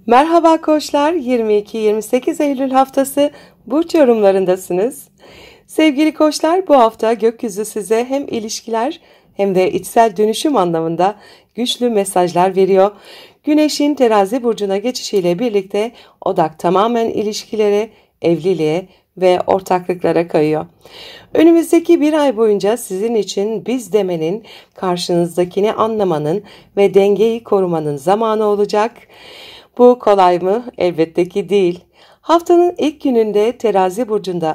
Merhaba koçlar, 22-28 Eylül haftası burç yorumlarındasınız. Sevgili koçlar, bu hafta gökyüzü size hem ilişkiler hem de içsel dönüşüm anlamında güçlü mesajlar veriyor. Güneşin terazi burcuna geçişiyle birlikte odak tamamen ilişkilere, evliliğe ve ortaklıklara kayıyor. Önümüzdeki bir ay boyunca sizin için biz demenin, karşınızdakini anlamanın ve dengeyi korumanın zamanı olacak. Bu kolay mı? Elbette ki değil. Haftanın ilk gününde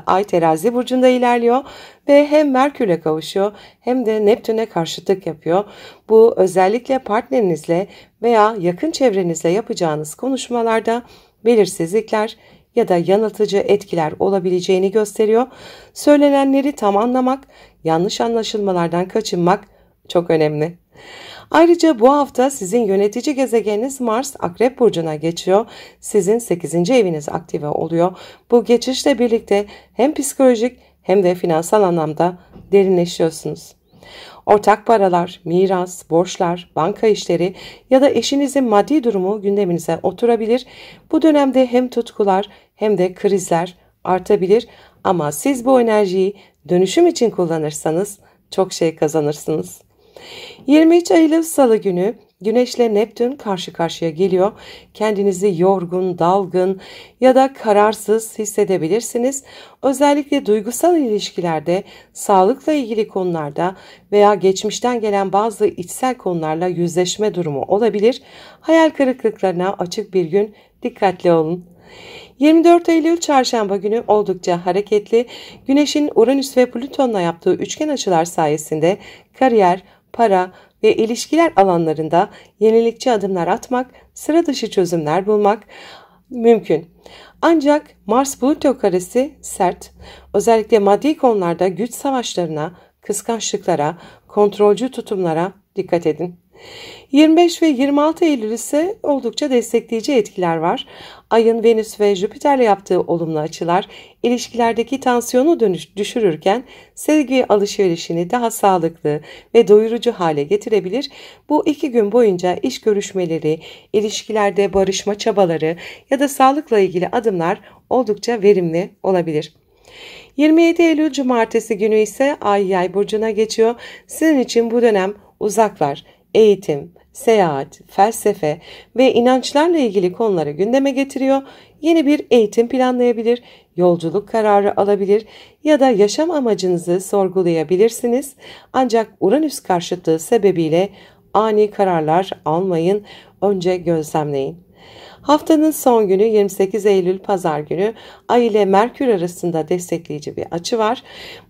Ay Terazi burcunda ilerliyor ve hem Merkür'le kavuşuyor hem de Neptün'e karşıtlık yapıyor. Bu özellikle partnerinizle veya yakın çevrenizle yapacağınız konuşmalarda belirsizlikler ya da yanıltıcı etkiler olabileceğini gösteriyor. Söylenenleri tam anlamak, yanlış anlaşılmalardan kaçınmak çok önemli. Ayrıca bu hafta sizin yönetici gezegeniniz Mars Akrep Burcu'na geçiyor. Sizin 8. eviniz aktive oluyor. Bu geçişle birlikte hem psikolojik hem de finansal anlamda derinleşiyorsunuz. Ortak paralar, miras, borçlar, banka işleri ya da eşinizin maddi durumu gündeminize oturabilir. Bu dönemde hem tutkular hem de krizler artabilir ama siz bu enerjiyi dönüşüm için kullanırsanız çok şey kazanırsınız. 23 Eylül Salı günü Güneş'le Neptün karşı karşıya geliyor. Kendinizi yorgun, dalgın ya da kararsız hissedebilirsiniz. Özellikle duygusal ilişkilerde, sağlıkla ilgili konularda veya geçmişten gelen bazı içsel konularla yüzleşme durumu olabilir. Hayal kırıklıklarına açık bir gün, dikkatli olun. 24 Eylül Çarşamba günü oldukça hareketli. Güneş'in Uranüs ve Plüton'la yaptığı üçgen açılar sayesinde kariyer, para ve ilişkiler alanlarında yenilikçi adımlar atmak, sıra dışı çözümler bulmak mümkün. Ancak Mars-Plüto karesi sert. Özellikle maddi konularda güç savaşlarına, kıskançlıklara, kontrolcü tutumlara dikkat edin. 25 ve 26 Eylül ise oldukça destekleyici etkiler var. Ayın Venüs ve Jüpiter'le yaptığı olumlu açılar ilişkilerdeki tansiyonu düşürürken sevgi alışverişini daha sağlıklı ve doyurucu hale getirebilir. Bu 2 gün boyunca iş görüşmeleri, ilişkilerde barışma çabaları ya da sağlıkla ilgili adımlar oldukça verimli olabilir. 27 Eylül Cumartesi günü ise Ay Yay burcuna geçiyor. Sizin için bu dönem uzaklar, eğitim, seyahat, felsefe ve inançlarla ilgili konuları gündeme getiriyor. Yeni bir eğitim planlayabilir, yolculuk kararı alabilir ya da yaşam amacınızı sorgulayabilirsiniz. Ancak Uranüs karşıtlığı sebebiyle ani kararlar almayın, önce gözlemleyin. Haftanın son günü 28 Eylül Pazar günü Ay ile Merkür arasında destekleyici bir açı var.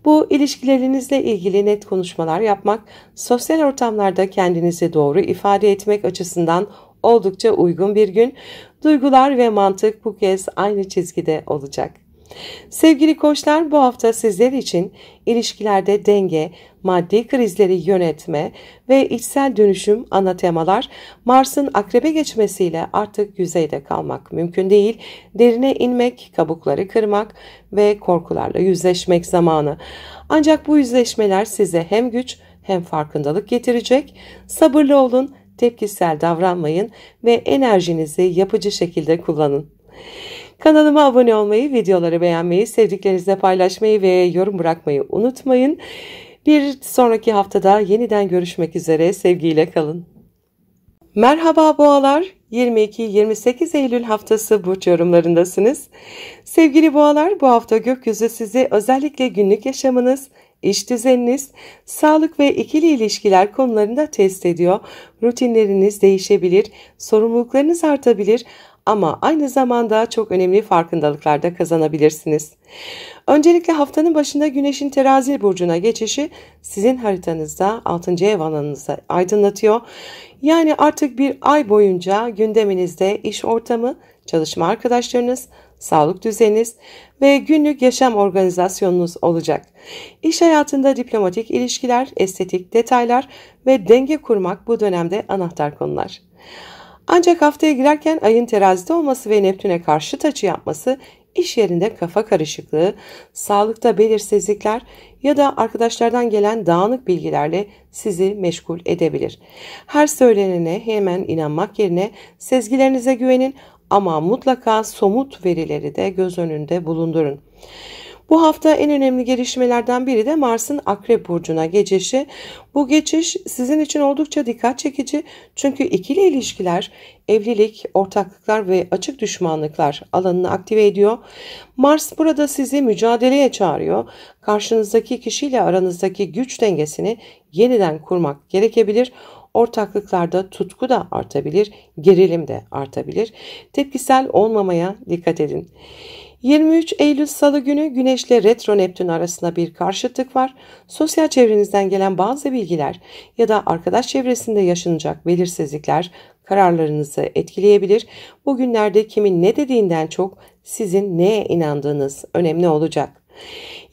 Bu ilişkilerinizle ilgili net konuşmalar yapmak, sosyal ortamlarda kendinizi doğru ifade etmek açısından oldukça uygun bir gün. Duygular ve mantık bu kez aynı çizgide olacak. Sevgili koçlar, bu hafta sizler için ilişkilerde denge, maddi krizleri yönetme ve içsel dönüşüm ana temalar. Mars'ın akrebe geçmesiyle artık yüzeyde kalmak mümkün değil. Derine inmek, kabukları kırmak ve korkularla yüzleşmek zamanı. Ancak bu yüzleşmeler size hem güç hem farkındalık getirecek. Sabırlı olun, tepkisel davranmayın ve enerjinizi yapıcı şekilde kullanın. Kanalıma abone olmayı, videoları beğenmeyi, sevdiklerinizle paylaşmayı ve yorum bırakmayı unutmayın. Bir sonraki haftada yeniden görüşmek üzere, sevgiyle kalın. Merhaba boğalar, 22-28 Eylül haftası burç yorumlarındasınız. Sevgili boğalar, bu hafta gökyüzü sizi özellikle günlük yaşamınız, İş düzeniniz, sağlık ve ikili ilişkiler konularında test ediyor. Rutinleriniz değişebilir, sorumluluklarınız artabilir ama aynı zamanda çok önemli farkındalıklar da kazanabilirsiniz. Öncelikle haftanın başında Güneş'in Terazi burcuna geçişi sizin haritanızda 6. ev alanınızı aydınlatıyor. Yani artık bir ay boyunca gündeminizde iş ortamı, çalışma arkadaşlarınız, sağlık düzeniniz ve günlük yaşam organizasyonunuz olacak. İş hayatında diplomatik ilişkiler, estetik detaylar ve denge kurmak bu dönemde anahtar konular. Ancak haftaya girerken ayın terazide olması ve Neptün'e karşıt açı yapması iş yerinde kafa karışıklığı, sağlıkta belirsizlikler ya da arkadaşlardan gelen dağınık bilgilerle sizi meşgul edebilir. Her söylenene hemen inanmak yerine sezgilerinize güvenin, ama mutlaka somut verileri de göz önünde bulundurun. Bu hafta en önemli gelişmelerden biri de Mars'ın Akrep Burcu'na geçişi. Bu geçiş sizin için oldukça dikkat çekici çünkü ikili ilişkiler, evlilik, ortaklıklar ve açık düşmanlıklar alanını aktive ediyor. Mars burada sizi mücadeleye çağırıyor. Karşınızdaki kişiyle aranızdaki güç dengesini yeniden kurmak gerekebilir. Ortaklıklarda tutku da artabilir, gerilim de artabilir. Tepkisel olmamaya dikkat edin. 23 Eylül Salı günü Güneş ile Retro Neptün arasında bir karşıtlık var. Sosyal çevrenizden gelen bazı bilgiler ya da arkadaş çevresinde yaşanacak belirsizlikler kararlarınızı etkileyebilir. Bugünlerde kimin ne dediğinden çok sizin neye inandığınız önemli olacak.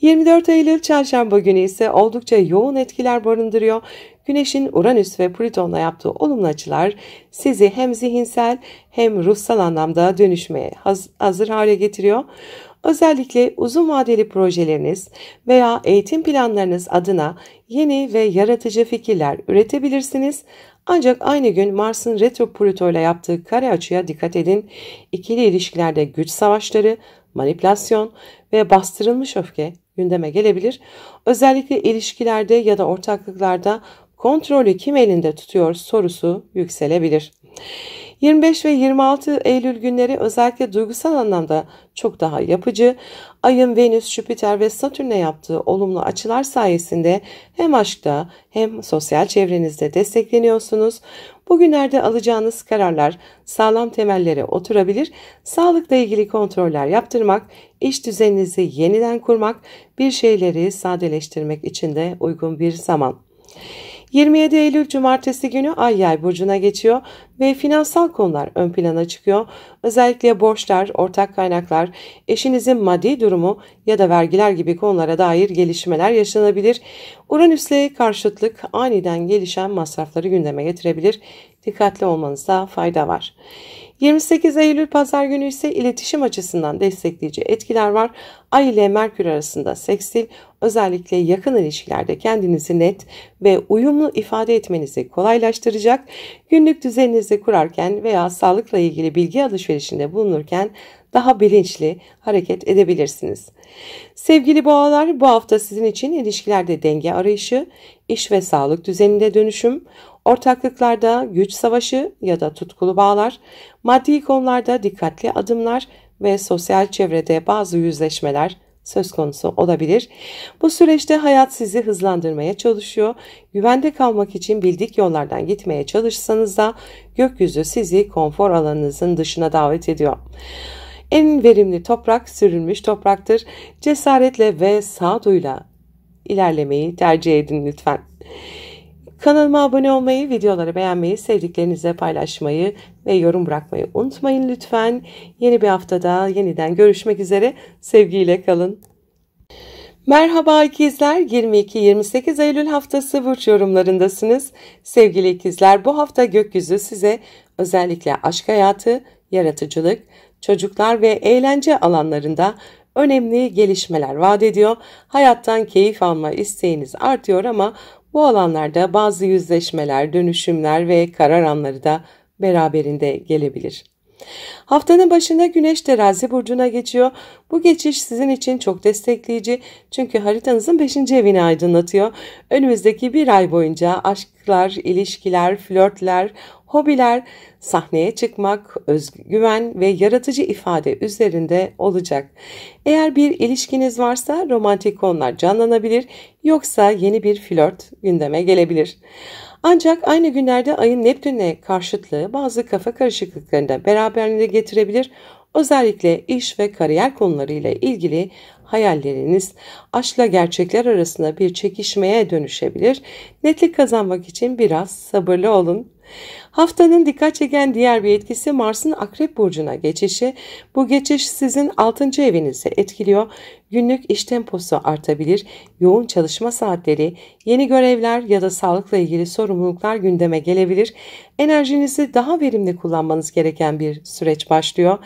24 Eylül Çarşamba günü ise oldukça yoğun etkiler barındırıyor. Güneş'in Uranüs ve Plüton'la yaptığı olumlu açılar sizi hem zihinsel hem ruhsal anlamda dönüşmeye hazır hale getiriyor. Özellikle uzun vadeli projeleriniz veya eğitim planlarınız adına yeni ve yaratıcı fikirler üretebilirsiniz. Ancak aynı gün Mars'ın retro Plüto ile yaptığı kare açıya dikkat edin. İkili ilişkilerde güç savaşları, manipülasyon ve bastırılmış öfke gündeme gelebilir. Özellikle ilişkilerde ya da ortaklıklarda kontrolü kim elinde tutuyor sorusu yükselebilir. 25 ve 26 Eylül günleri özellikle duygusal anlamda çok daha yapıcı. Ayın Venüs, Jüpiter ve Satürn'e yaptığı olumlu açılar sayesinde hem aşkta hem sosyal çevrenizde destekleniyorsunuz. Bugünlerde alacağınız kararlar sağlam temellere oturabilir. Sağlıkla ilgili kontroller yaptırmak, iş düzeninizi yeniden kurmak, bir şeyleri sadeleştirmek için de uygun bir zaman. 27 Eylül Cumartesi günü Ay Yay burcuna geçiyor ve finansal konular ön plana çıkıyor. Özellikle borçlar, ortak kaynaklar, eşinizin maddi durumu ya da vergiler gibi konulara dair gelişmeler yaşanabilir. Uranüs'le karşıtlık aniden gelişen masrafları gündeme getirebilir. Dikkatli olmanızda fayda var. 28 Eylül Pazar günü ise iletişim açısından destekleyici etkiler var. Ay ile Merkür arasında sekstil özellikle yakın ilişkilerde kendinizi net ve uyumlu ifade etmenizi kolaylaştıracak. Günlük düzeninizi kurarken veya sağlıkla ilgili bilgi alışverişinde bulunurken daha bilinçli hareket edebilirsiniz. Sevgili boğalar, bu hafta sizin için ilişkilerde denge arayışı, iş ve sağlık düzeninde dönüşüm, ortaklıklarda güç savaşı ya da tutkulu bağlar, maddi konularda dikkatli adımlar ve sosyal çevrede bazı yüzleşmeler söz konusu olabilir. Bu süreçte hayat sizi hızlandırmaya çalışıyor. Güvende kalmak için bildik yollardan gitmeye çalışsanız da gökyüzü sizi konfor alanınızın dışına davet ediyor. En verimli toprak sürülmüş topraktır. Cesaretle ve sağduyuyla ilerlemeyi tercih edin lütfen. Kanalıma abone olmayı, videoları beğenmeyi, sevdiklerinizle paylaşmayı ve yorum bırakmayı unutmayın lütfen. Yeni bir haftada yeniden görüşmek üzere. Sevgiyle kalın. Merhaba ikizler, 22-28 Eylül haftası burç yorumlarındasınız. Sevgili ikizler, bu hafta gökyüzü size özellikle aşk hayatı, yaratıcılık, çocuklar ve eğlence alanlarında önemli gelişmeler vaat ediyor. Hayattan keyif alma isteğiniz artıyor ama bu alanlarda bazı yüzleşmeler, dönüşümler ve karar anları da beraberinde gelebilir. Haftanın başında Güneş Terazi burcuna geçiyor. Bu geçiş sizin için çok destekleyici çünkü haritanızın 5. evini aydınlatıyor. Önümüzdeki bir ay boyunca aşklar, ilişkiler, flörtler, hobiler, sahneye çıkmak, özgüven ve yaratıcı ifade üzerinde olacak. Eğer bir ilişkiniz varsa romantik konular canlanabilir, yoksa yeni bir flört gündeme gelebilir. Ancak aynı günlerde ayın Neptün'le karşıtlığı bazı kafa karışıklıklarını da beraberinde getirebilir. Özellikle iş ve kariyer konularıyla ilgili hayalleriniz aşkla gerçekler arasında bir çekişmeye dönüşebilir. Netlik kazanmak için biraz sabırlı olun. Haftanın dikkat çeken diğer bir etkisi Mars'ın Akrep Burcu'na geçişi. Bu geçiş sizin 6. evinizi etkiliyor. Günlük iş temposu artabilir, yoğun çalışma saatleri, yeni görevler ya da sağlıkla ilgili sorumluluklar gündeme gelebilir. Enerjinizi daha verimli kullanmanız gereken bir süreç başlıyor.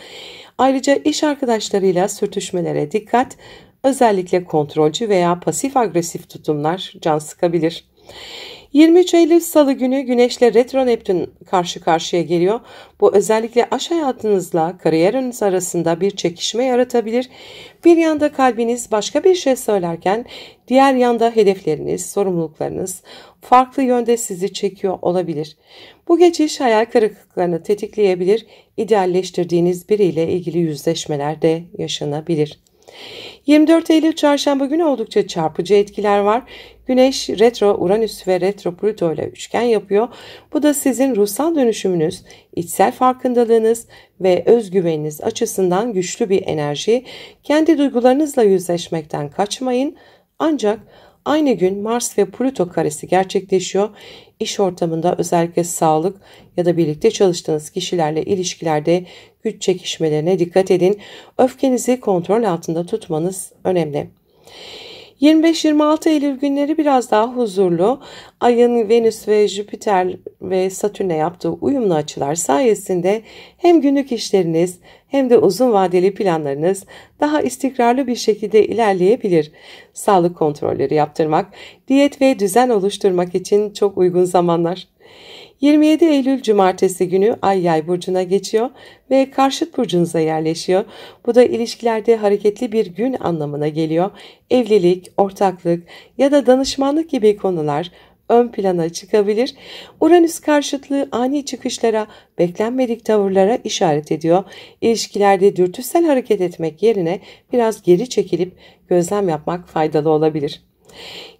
Ayrıca iş arkadaşlarıyla sürtüşmelere dikkat, özellikle kontrolcü veya pasif agresif tutumlar can sıkabilir. 23 Eylül Salı günü Güneş'le Retro Neptün karşı karşıya geliyor. Bu özellikle aşk hayatınızla kariyeriniz arasında bir çekişme yaratabilir. Bir yanda kalbiniz başka bir şey söylerken diğer yanda hedefleriniz, sorumluluklarınız farklı yönde sizi çekiyor olabilir. Bu geçiş hayal kırıklıklarını tetikleyebilir, idealleştirdiğiniz biriyle ilgili yüzleşmeler de yaşanabilir. 24 Eylül Çarşamba günü oldukça çarpıcı etkiler var. Güneş retro Uranüs ve retro Plüto ile üçgen yapıyor. Bu da sizin ruhsal dönüşümünüz, içsel farkındalığınız ve özgüveniniz açısından güçlü bir enerji. Kendi duygularınızla yüzleşmekten kaçmayın. Ancak aynı gün Mars ve Plüto karesi gerçekleşiyor. İş ortamında özellikle sağlık ya da birlikte çalıştığınız kişilerle ilişkilerde güç çekişmelerine dikkat edin. Öfkenizi kontrol altında tutmanız önemli. 25-26 Eylül günleri biraz daha huzurlu. Ayın Venüs ve Jüpiter ve Satürn'e yaptığı uyumlu açılar sayesinde hem günlük işleriniz hem de uzun vadeli planlarınız daha istikrarlı bir şekilde ilerleyebilir. Sağlık kontrolleri yaptırmak, diyet ve düzen oluşturmak için çok uygun zamanlar. 27 Eylül Cumartesi günü Ay Yay burcuna geçiyor ve karşıt burcunuza yerleşiyor. Bu da ilişkilerde hareketli bir gün anlamına geliyor. Evlilik, ortaklık ya da danışmanlık gibi konular ön plana çıkabilir. Uranüs karşıtlığı ani çıkışlara, beklenmedik tavırlara işaret ediyor. İlişkilerde dürtüsel hareket etmek yerine biraz geri çekilip gözlem yapmak faydalı olabilir.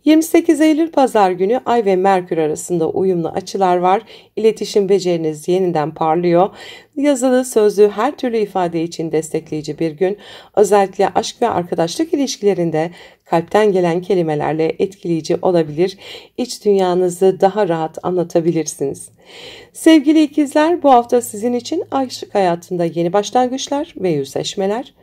28 Eylül Pazar günü Ay ve Merkür arasında uyumlu açılar var. İletişim beceriniz yeniden parlıyor. Yazılı, sözlü her türlü ifade için destekleyici bir gün. Özellikle aşk ve arkadaşlık ilişkilerinde kalpten gelen kelimelerle etkileyici olabilir. İç dünyanızı daha rahat anlatabilirsiniz. Sevgili ikizler, bu hafta sizin için aşk hayatında yeni başlangıçlar ve yüzleşmeler,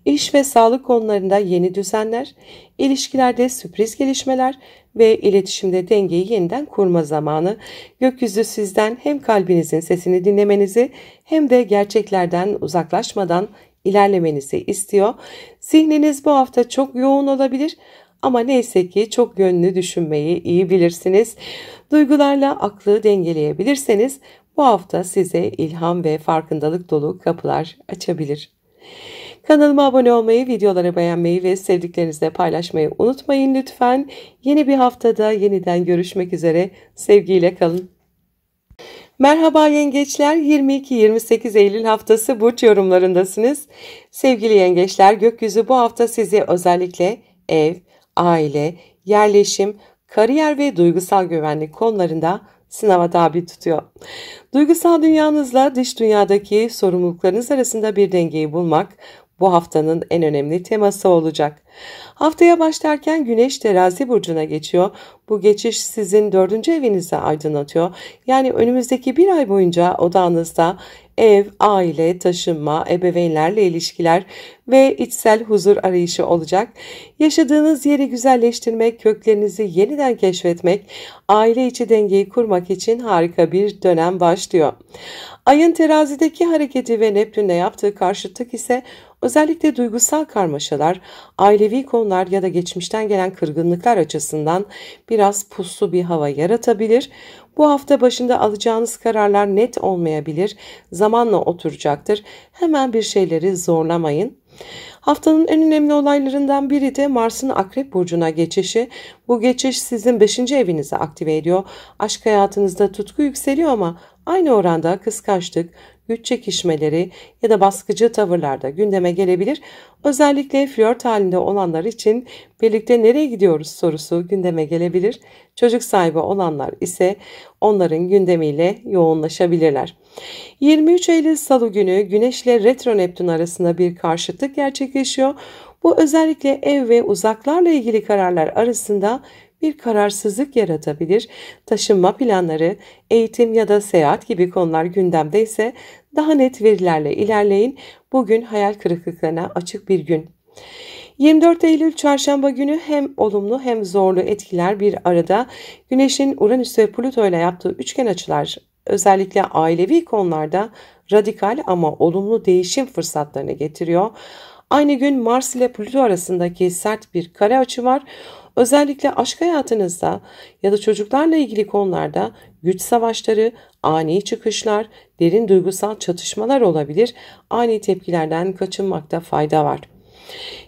iş ve sağlık konularında yeni düzenler, ilişkilerde sürpriz gelişmeler ve iletişimde dengeyi yeniden kurma zamanı. Gökyüzü sizden hem kalbinizin sesini dinlemenizi hem de gerçeklerden uzaklaşmadan ilerlemenizi istiyor. Zihniniz bu hafta çok yoğun olabilir ama neyse ki çok yönlü düşünmeyi iyi bilirsiniz. Duygularla aklı dengeleyebilirseniz bu hafta size ilham ve farkındalık dolu kapılar açabilir. Kanalıma abone olmayı, videoları beğenmeyi ve sevdiklerinizle paylaşmayı unutmayın lütfen. Yeni bir haftada yeniden görüşmek üzere. Sevgiyle kalın. Merhaba yengeçler, 22-28 Eylül haftası burç yorumlarındasınız. Sevgili yengeçler, gökyüzü bu hafta sizi özellikle ev, aile, yerleşim, kariyer ve duygusal güvenlik konularında sınava tabi tutuyor. Duygusal dünyanızla dış dünyadaki sorumluluklarınız arasında bir dengeyi bulmak bu haftanın en önemli teması olacak. Haftaya başlarken Güneş Terazi burcuna geçiyor. Bu geçiş sizin 4. evinizi aydınlatıyor. Yani önümüzdeki bir ay boyunca odağınızda ev, aile, taşınma, ebeveynlerle ilişkiler ve içsel huzur arayışı olacak. Yaşadığınız yeri güzelleştirmek, köklerinizi yeniden keşfetmek, aile içi dengeyi kurmak için harika bir dönem başlıyor. Ayın terazideki hareketi ve Neptün'le yaptığı karşıtlık ise özellikle duygusal karmaşalar, ailevi konular ya da geçmişten gelen kırgınlıklar açısından biraz puslu bir hava yaratabilir. Bu hafta başında alacağınız kararlar net olmayabilir, zamanla oturacaktır. Hemen bir şeyleri zorlamayın. Haftanın en önemli olaylarından biri de Mars'ın Akrep Burcu'na geçişi. Bu geçiş sizin 5. evinizi aktive ediyor. Aşk hayatınızda tutku yükseliyor ama aynı oranda kıskançlık, güç çekişmeleri ya da baskıcı tavırlarda gündeme gelebilir. Özellikle flört halinde olanlar için birlikte nereye gidiyoruz sorusu gündeme gelebilir. Çocuk sahibi olanlar ise onların gündemiyle yoğunlaşabilirler. 23 Eylül Salı günü Güneş ile Retro Neptün arasında bir karşıtlık gerçekleşiyor. Bu özellikle ev ve uzaklarla ilgili kararlar arasında bir kararsızlık yaratabilir. Taşınma planları, eğitim ya da seyahat gibi konular gündemde ise daha net verilerle ilerleyin. Bugün hayal kırıklıklarına açık bir gün. 24 Eylül Çarşamba günü hem olumlu hem zorlu etkiler bir arada. Güneş'in Uranüs ve Plüto ile yaptığı üçgen açılar özellikle ailevi konularda radikal ama olumlu değişim fırsatlarını getiriyor. Aynı gün Mars ile Plüto arasındaki sert bir kare açı var. Özellikle aşk hayatınızda ya da çocuklarla ilgili konularda güç savaşları, ani çıkışlar, derin duygusal çatışmalar olabilir. Ani tepkilerden kaçınmakta fayda var.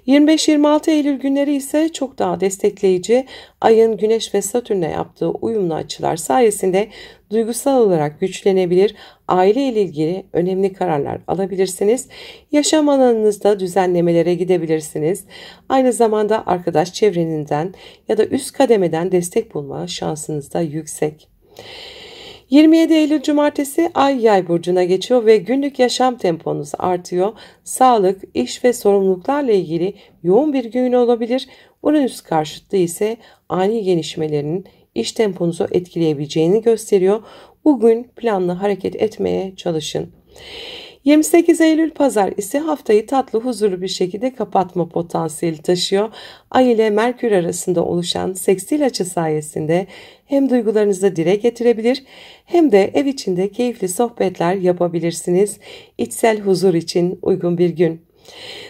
25-26 Eylül günleri ise çok daha destekleyici. Ayın Güneş ve Satürn'le yaptığı uyumlu açılar sayesinde duygusal olarak güçlenebilir, aile ile ilgili önemli kararlar alabilirsiniz. Yaşam alanınızda düzenlemelere gidebilirsiniz. Aynı zamanda arkadaş çevrenizden ya da üst kademeden destek bulma şansınız da yüksek. 27 Eylül Cumartesi Ay Yay burcuna geçiyor ve günlük yaşam temponuz artıyor. Sağlık, iş ve sorumluluklarla ilgili yoğun bir gün olabilir. Uranüs karşıtlığı ise ani gelişmelerin iş temponuzu etkileyebileceğini gösteriyor. Bugün planlı hareket etmeye çalışın. 28 Eylül Pazar ise haftayı tatlı, huzurlu bir şekilde kapatma potansiyeli taşıyor. Ay ile Merkür arasında oluşan sekstil açı sayesinde hem duygularınızı dile getirebilir hem de ev içinde keyifli sohbetler yapabilirsiniz. İçsel huzur için uygun bir gün.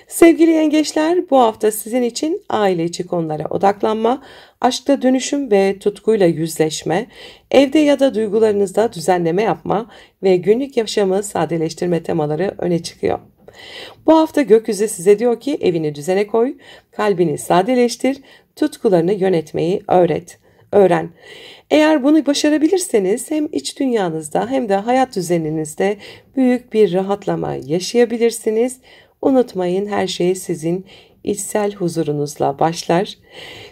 Sevgili yengeçler, bu hafta sizin için aile içi konulara odaklanma, aşkta dönüşüm ve tutkuyla yüzleşme, evde ya da duygularınızda düzenleme yapma ve günlük yaşamı sadeleştirme temaları öne çıkıyor. Bu hafta gökyüzü size diyor ki evini düzene koy, kalbini sadeleştir, tutkularını yönetmeyi öğren. Eğer bunu başarabilirseniz hem iç dünyanızda hem de hayat düzeninizde büyük bir rahatlama yaşayabilirsiniz. Unutmayın, her şey sizin içsel huzurunuzla başlar.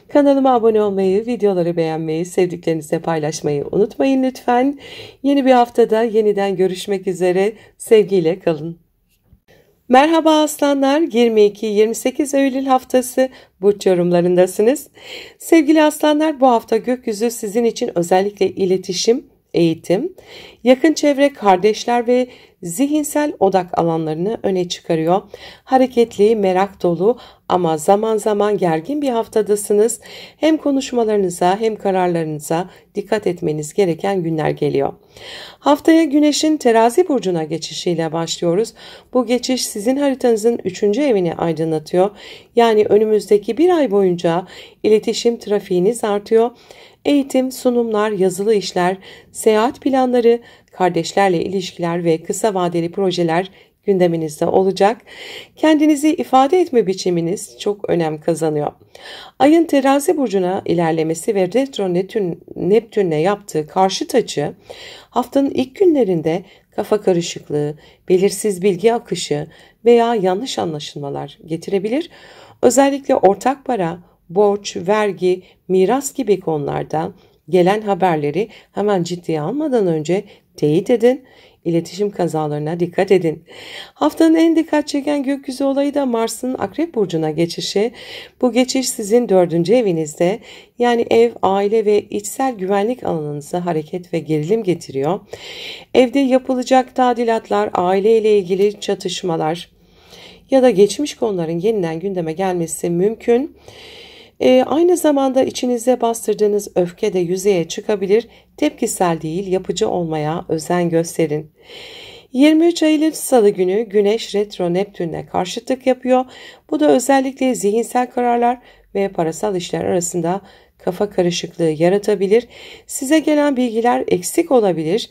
Kanalıma abone olmayı, videoları beğenmeyi, sevdiklerinizle paylaşmayı unutmayın lütfen. Yeni bir haftada yeniden görüşmek üzere. Sevgiyle kalın. Merhaba aslanlar, 22-28 Eylül haftası burç yorumlarındasınız. Sevgili aslanlar, bu hafta gökyüzü sizin için özellikle iletişim, eğitim, yakın çevre, kardeşler ve zihinsel odak alanlarını öne çıkarıyor. Hareketli, merak dolu ama zaman zaman gergin bir haftadasınız. Hem konuşmalarınıza hem kararlarınıza dikkat etmeniz gereken günler geliyor. Haftaya Güneş'in Terazi burcuna geçişiyle başlıyoruz. Bu geçiş sizin haritanızın 3. evini aydınlatıyor. Yani önümüzdeki bir ay boyunca iletişim trafiğiniz artıyor. Eğitim, sunumlar, yazılı işler, seyahat planları, kardeşlerle ilişkiler ve kısa vadeli projeler gündeminizde olacak. Kendinizi ifade etme biçiminiz çok önem kazanıyor. Ayın Terazi burcuna ilerlemesi ve retro Neptün'le yaptığı karşıt açı haftanın ilk günlerinde kafa karışıklığı, belirsiz bilgi akışı veya yanlış anlaşılmalar getirebilir. Özellikle ortak para, borç, vergi, miras gibi konularda gelen haberleri hemen ciddiye almadan önce teyit edin. İletişim kazalarına dikkat edin. Haftanın en dikkat çeken gökyüzü olayı da Mars'ın Akrep burcuna geçişi. Bu geçiş sizin 4. evinizde, yani ev, aile ve içsel güvenlik alanınıza hareket ve gerilim getiriyor. Evde yapılacak tadilatlar, aile ile ilgili çatışmalar ya da geçmiş konuların yeniden gündeme gelmesi mümkün. Aynı zamanda içinize bastırdığınız öfke de yüzeye çıkabilir. Tepkisel değil, yapıcı olmaya özen gösterin. 23 Eylül Salı günü Güneş retro Neptün'le karşıtlık yapıyor. Bu da özellikle zihinsel kararlar ve parasal işler arasında kafa karışıklığı yaratabilir. Size gelen bilgiler eksik olabilir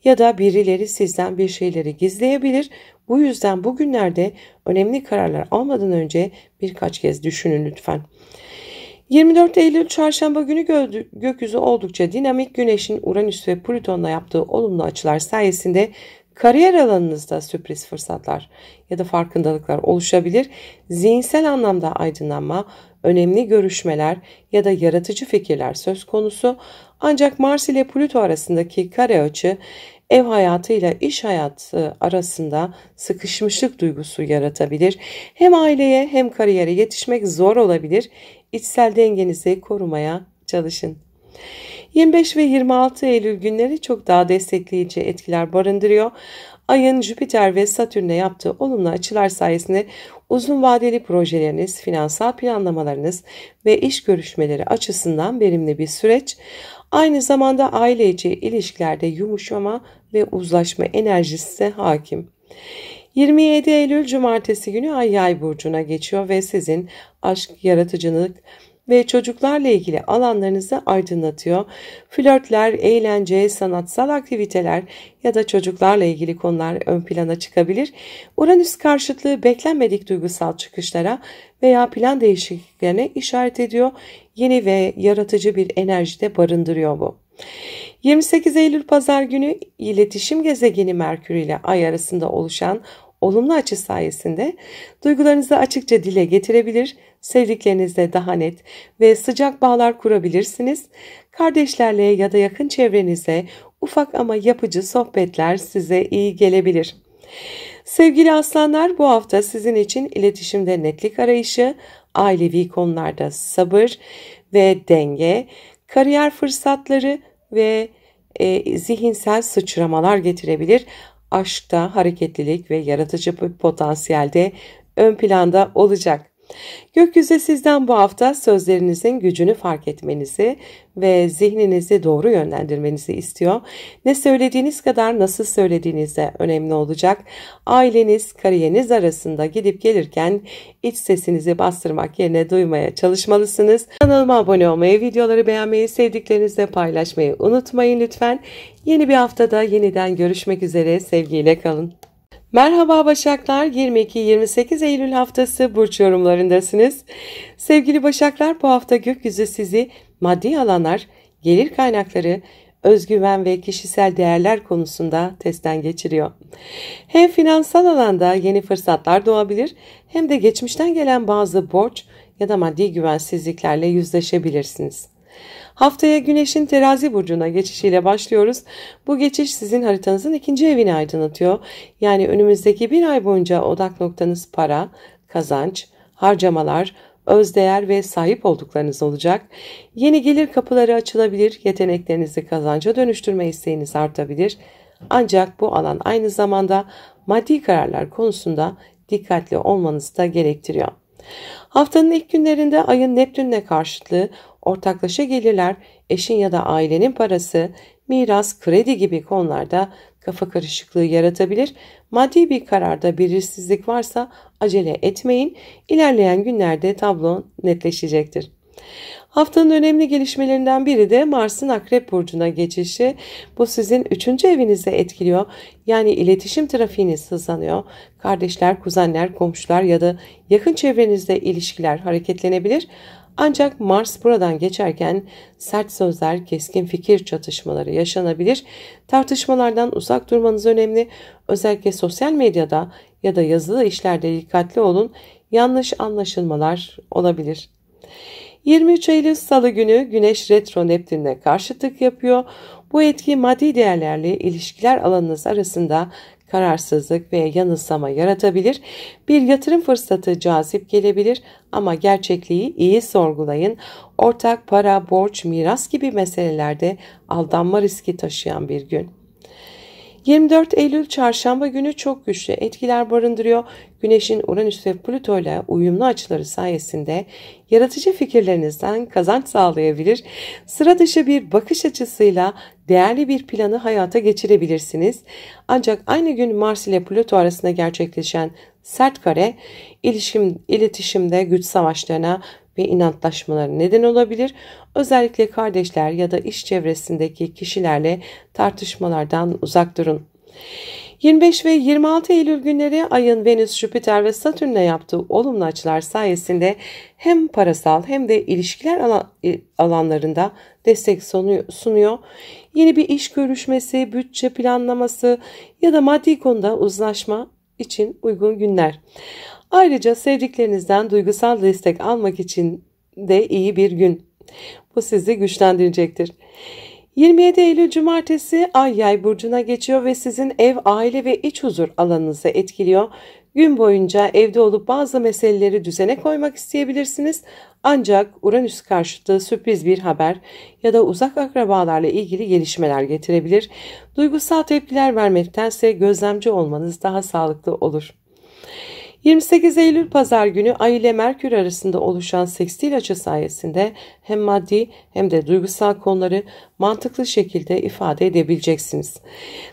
ya da birileri sizden bir şeyleri gizleyebilir. Bu yüzden bugünlerde önemli kararlar almadan önce birkaç kez düşünün lütfen. 24 Eylül Çarşamba günü gökyüzü oldukça dinamik. Güneş'in Uranüs ve Plüton'la yaptığı olumlu açılar sayesinde kariyer alanınızda sürpriz fırsatlar ya da farkındalıklar oluşabilir. Zihinsel anlamda aydınlanma, önemli görüşmeler ya da yaratıcı fikirler söz konusu. Ancak Mars ile Plüto arasındaki kare açı ev hayatıyla iş hayatı arasında sıkışmışlık duygusu yaratabilir. Hem aileye hem kariyere yetişmek zor olabilir. İçsel dengenizi korumaya çalışın. 25 ve 26 Eylül günleri çok daha destekleyici etkiler barındırıyor. Ayın Jüpiter ve Satürn'le yaptığı olumlu açılar sayesinde uzun vadeli projeleriniz, finansal planlamalarınız ve iş görüşmeleri açısından verimli bir süreç. Aynı zamanda aile içi ilişkilerde yumuşama ve uzlaşma enerjisi de hakim. 27 Eylül Cumartesi günü Ay Yay burcuna geçiyor ve sizin aşk, yaratıcılık, ve çocuklarla ilgili alanlarınızı aydınlatıyor. Flörtler, eğlence, sanatsal aktiviteler ya da çocuklarla ilgili konular ön plana çıkabilir. Uranüs karşıtlığı beklenmedik duygusal çıkışlara veya plan değişikliklerine işaret ediyor. Yeni ve yaratıcı bir enerji de barındırıyor bu. 28 Eylül Pazar günü iletişim gezegeni Merkür ile Ay arasında oluşan olumlu açı sayesinde duygularınızı açıkça dile getirebilir, sevdiklerinizle daha net ve sıcak bağlar kurabilirsiniz. Kardeşlerle ya da yakın çevrenizle ufak ama yapıcı sohbetler size iyi gelebilir. Sevgili aslanlar, bu hafta sizin için iletişimde netlik arayışı, ailevi konularda sabır ve denge, kariyer fırsatları ve zihinsel sıçramalar getirebilir. Aşkta hareketlilik ve yaratıcı bir potansiyel de ön planda olacak. Gökyüzü sizden bu hafta sözlerinizin gücünü fark etmenizi ve zihninizi doğru yönlendirmenizi istiyor. Ne söylediğiniz kadar nasıl söylediğiniz de önemli olacak. Aileniz, kariyeriniz arasında gidip gelirken iç sesinizi bastırmak yerine duymaya çalışmalısınız. Kanalıma abone olmayı, videoları beğenmeyi, sevdiklerinizle paylaşmayı unutmayın lütfen. Yeni bir haftada yeniden görüşmek üzere, sevgiyle kalın. Merhaba Başaklar, 22-28 Eylül haftası burç yorumlarındasınız. Sevgili Başaklar, bu hafta gökyüzü sizi maddi alanlar, gelir kaynakları, özgüven ve kişisel değerler konusunda testten geçiriyor. Hem finansal alanda yeni fırsatlar doğabilir hem de geçmişten gelen bazı borç ya da maddi güvensizliklerle yüzleşebilirsiniz. Haftaya Güneş'in Terazi burcuna geçişiyle başlıyoruz. Bu geçiş sizin haritanızın 2. evini aydınlatıyor. Yani önümüzdeki bir ay boyunca odak noktanız para, kazanç, harcamalar, özdeğer ve sahip olduklarınız olacak. Yeni gelir kapıları açılabilir, yeteneklerinizi kazanca dönüştürme isteğiniz artabilir. Ancak bu alan aynı zamanda maddi kararlar konusunda dikkatli olmanızı da gerektiriyor. Haftanın ilk günlerinde ayın Neptün'le karşıtlığı, ortaklaşa gelirler, eşin ya da ailenin parası, miras, kredi gibi konularda kafa karışıklığı yaratabilir. Maddi bir kararda belirsizlik varsa acele etmeyin. İlerleyen günlerde tablo netleşecektir. Haftanın önemli gelişmelerinden biri de Mars'ın Akrep Burcu'na geçişi. Bu sizin 3. evinizi etkiliyor. Yani iletişim trafiğiniz hızlanıyor. Kardeşler, kuzenler, komşular ya da yakın çevrenizde ilişkiler hareketlenebilir. Ancak Mars buradan geçerken sert sözler, keskin fikir çatışmaları yaşanabilir. Tartışmalardan uzak durmanız önemli. Özellikle sosyal medyada ya da yazılı işlerde dikkatli olun. Yanlış anlaşılmalar olabilir. 23 Eylül Salı günü Güneş Retro Neptün'le karşıtlık yapıyor. Bu etki maddi değerlerle ilişkiler alanınız arasında kararsızlık ve yanılsama yaratabilir. Bir yatırım fırsatı cazip gelebilir ama gerçekliği iyi sorgulayın. Ortak para, borç, miras gibi meselelerde aldanma riski taşıyan bir gün. 24 Eylül Çarşamba günü çok güçlü etkiler barındırıyor. Güneşin Uranüs ve Plüto ile uyumlu açıları sayesinde yaratıcı fikirlerinizden kazanç sağlayabilir. Sıra dışı bir bakış açısıyla değerli bir planı hayata geçirebilirsiniz. Ancak aynı gün Mars ile Plüto arasında gerçekleşen sert kare iletişimde güç savaşlarına ve inatlaşmalara neden olabilir. Özellikle kardeşler ya da iş çevresindeki kişilerle tartışmalardan uzak durun. 25 ve 26 Eylül günleri Ay'ın Venüs, Jüpiter ve Satürn'le yaptığı olumlu açılar sayesinde hem parasal hem de ilişkiler alanlarında destek sunuyor. Yeni bir iş görüşmesi, bütçe planlaması ya da maddi konuda uzlaşma için uygun günler. Ayrıca sevdiklerinizden duygusal destek almak için de iyi bir gün. Bu sizi güçlendirecektir. 27 Eylül Cumartesi Ay Yay burcuna geçiyor ve sizin ev, aile ve iç huzur alanınızı etkiliyor. Gün boyunca evde olup bazı meseleleri düzene koymak isteyebilirsiniz. Ancak Uranüs karşıtı sürpriz bir haber ya da uzak akrabalarla ilgili gelişmeler getirebilir. Duygusal tepkiler vermektense gözlemci olmanız daha sağlıklı olur. 28 Eylül Pazar günü Ay ile Merkür arasında oluşan sekstil açı sayesinde hem maddi hem de duygusal konuları mantıklı şekilde ifade edebileceksiniz.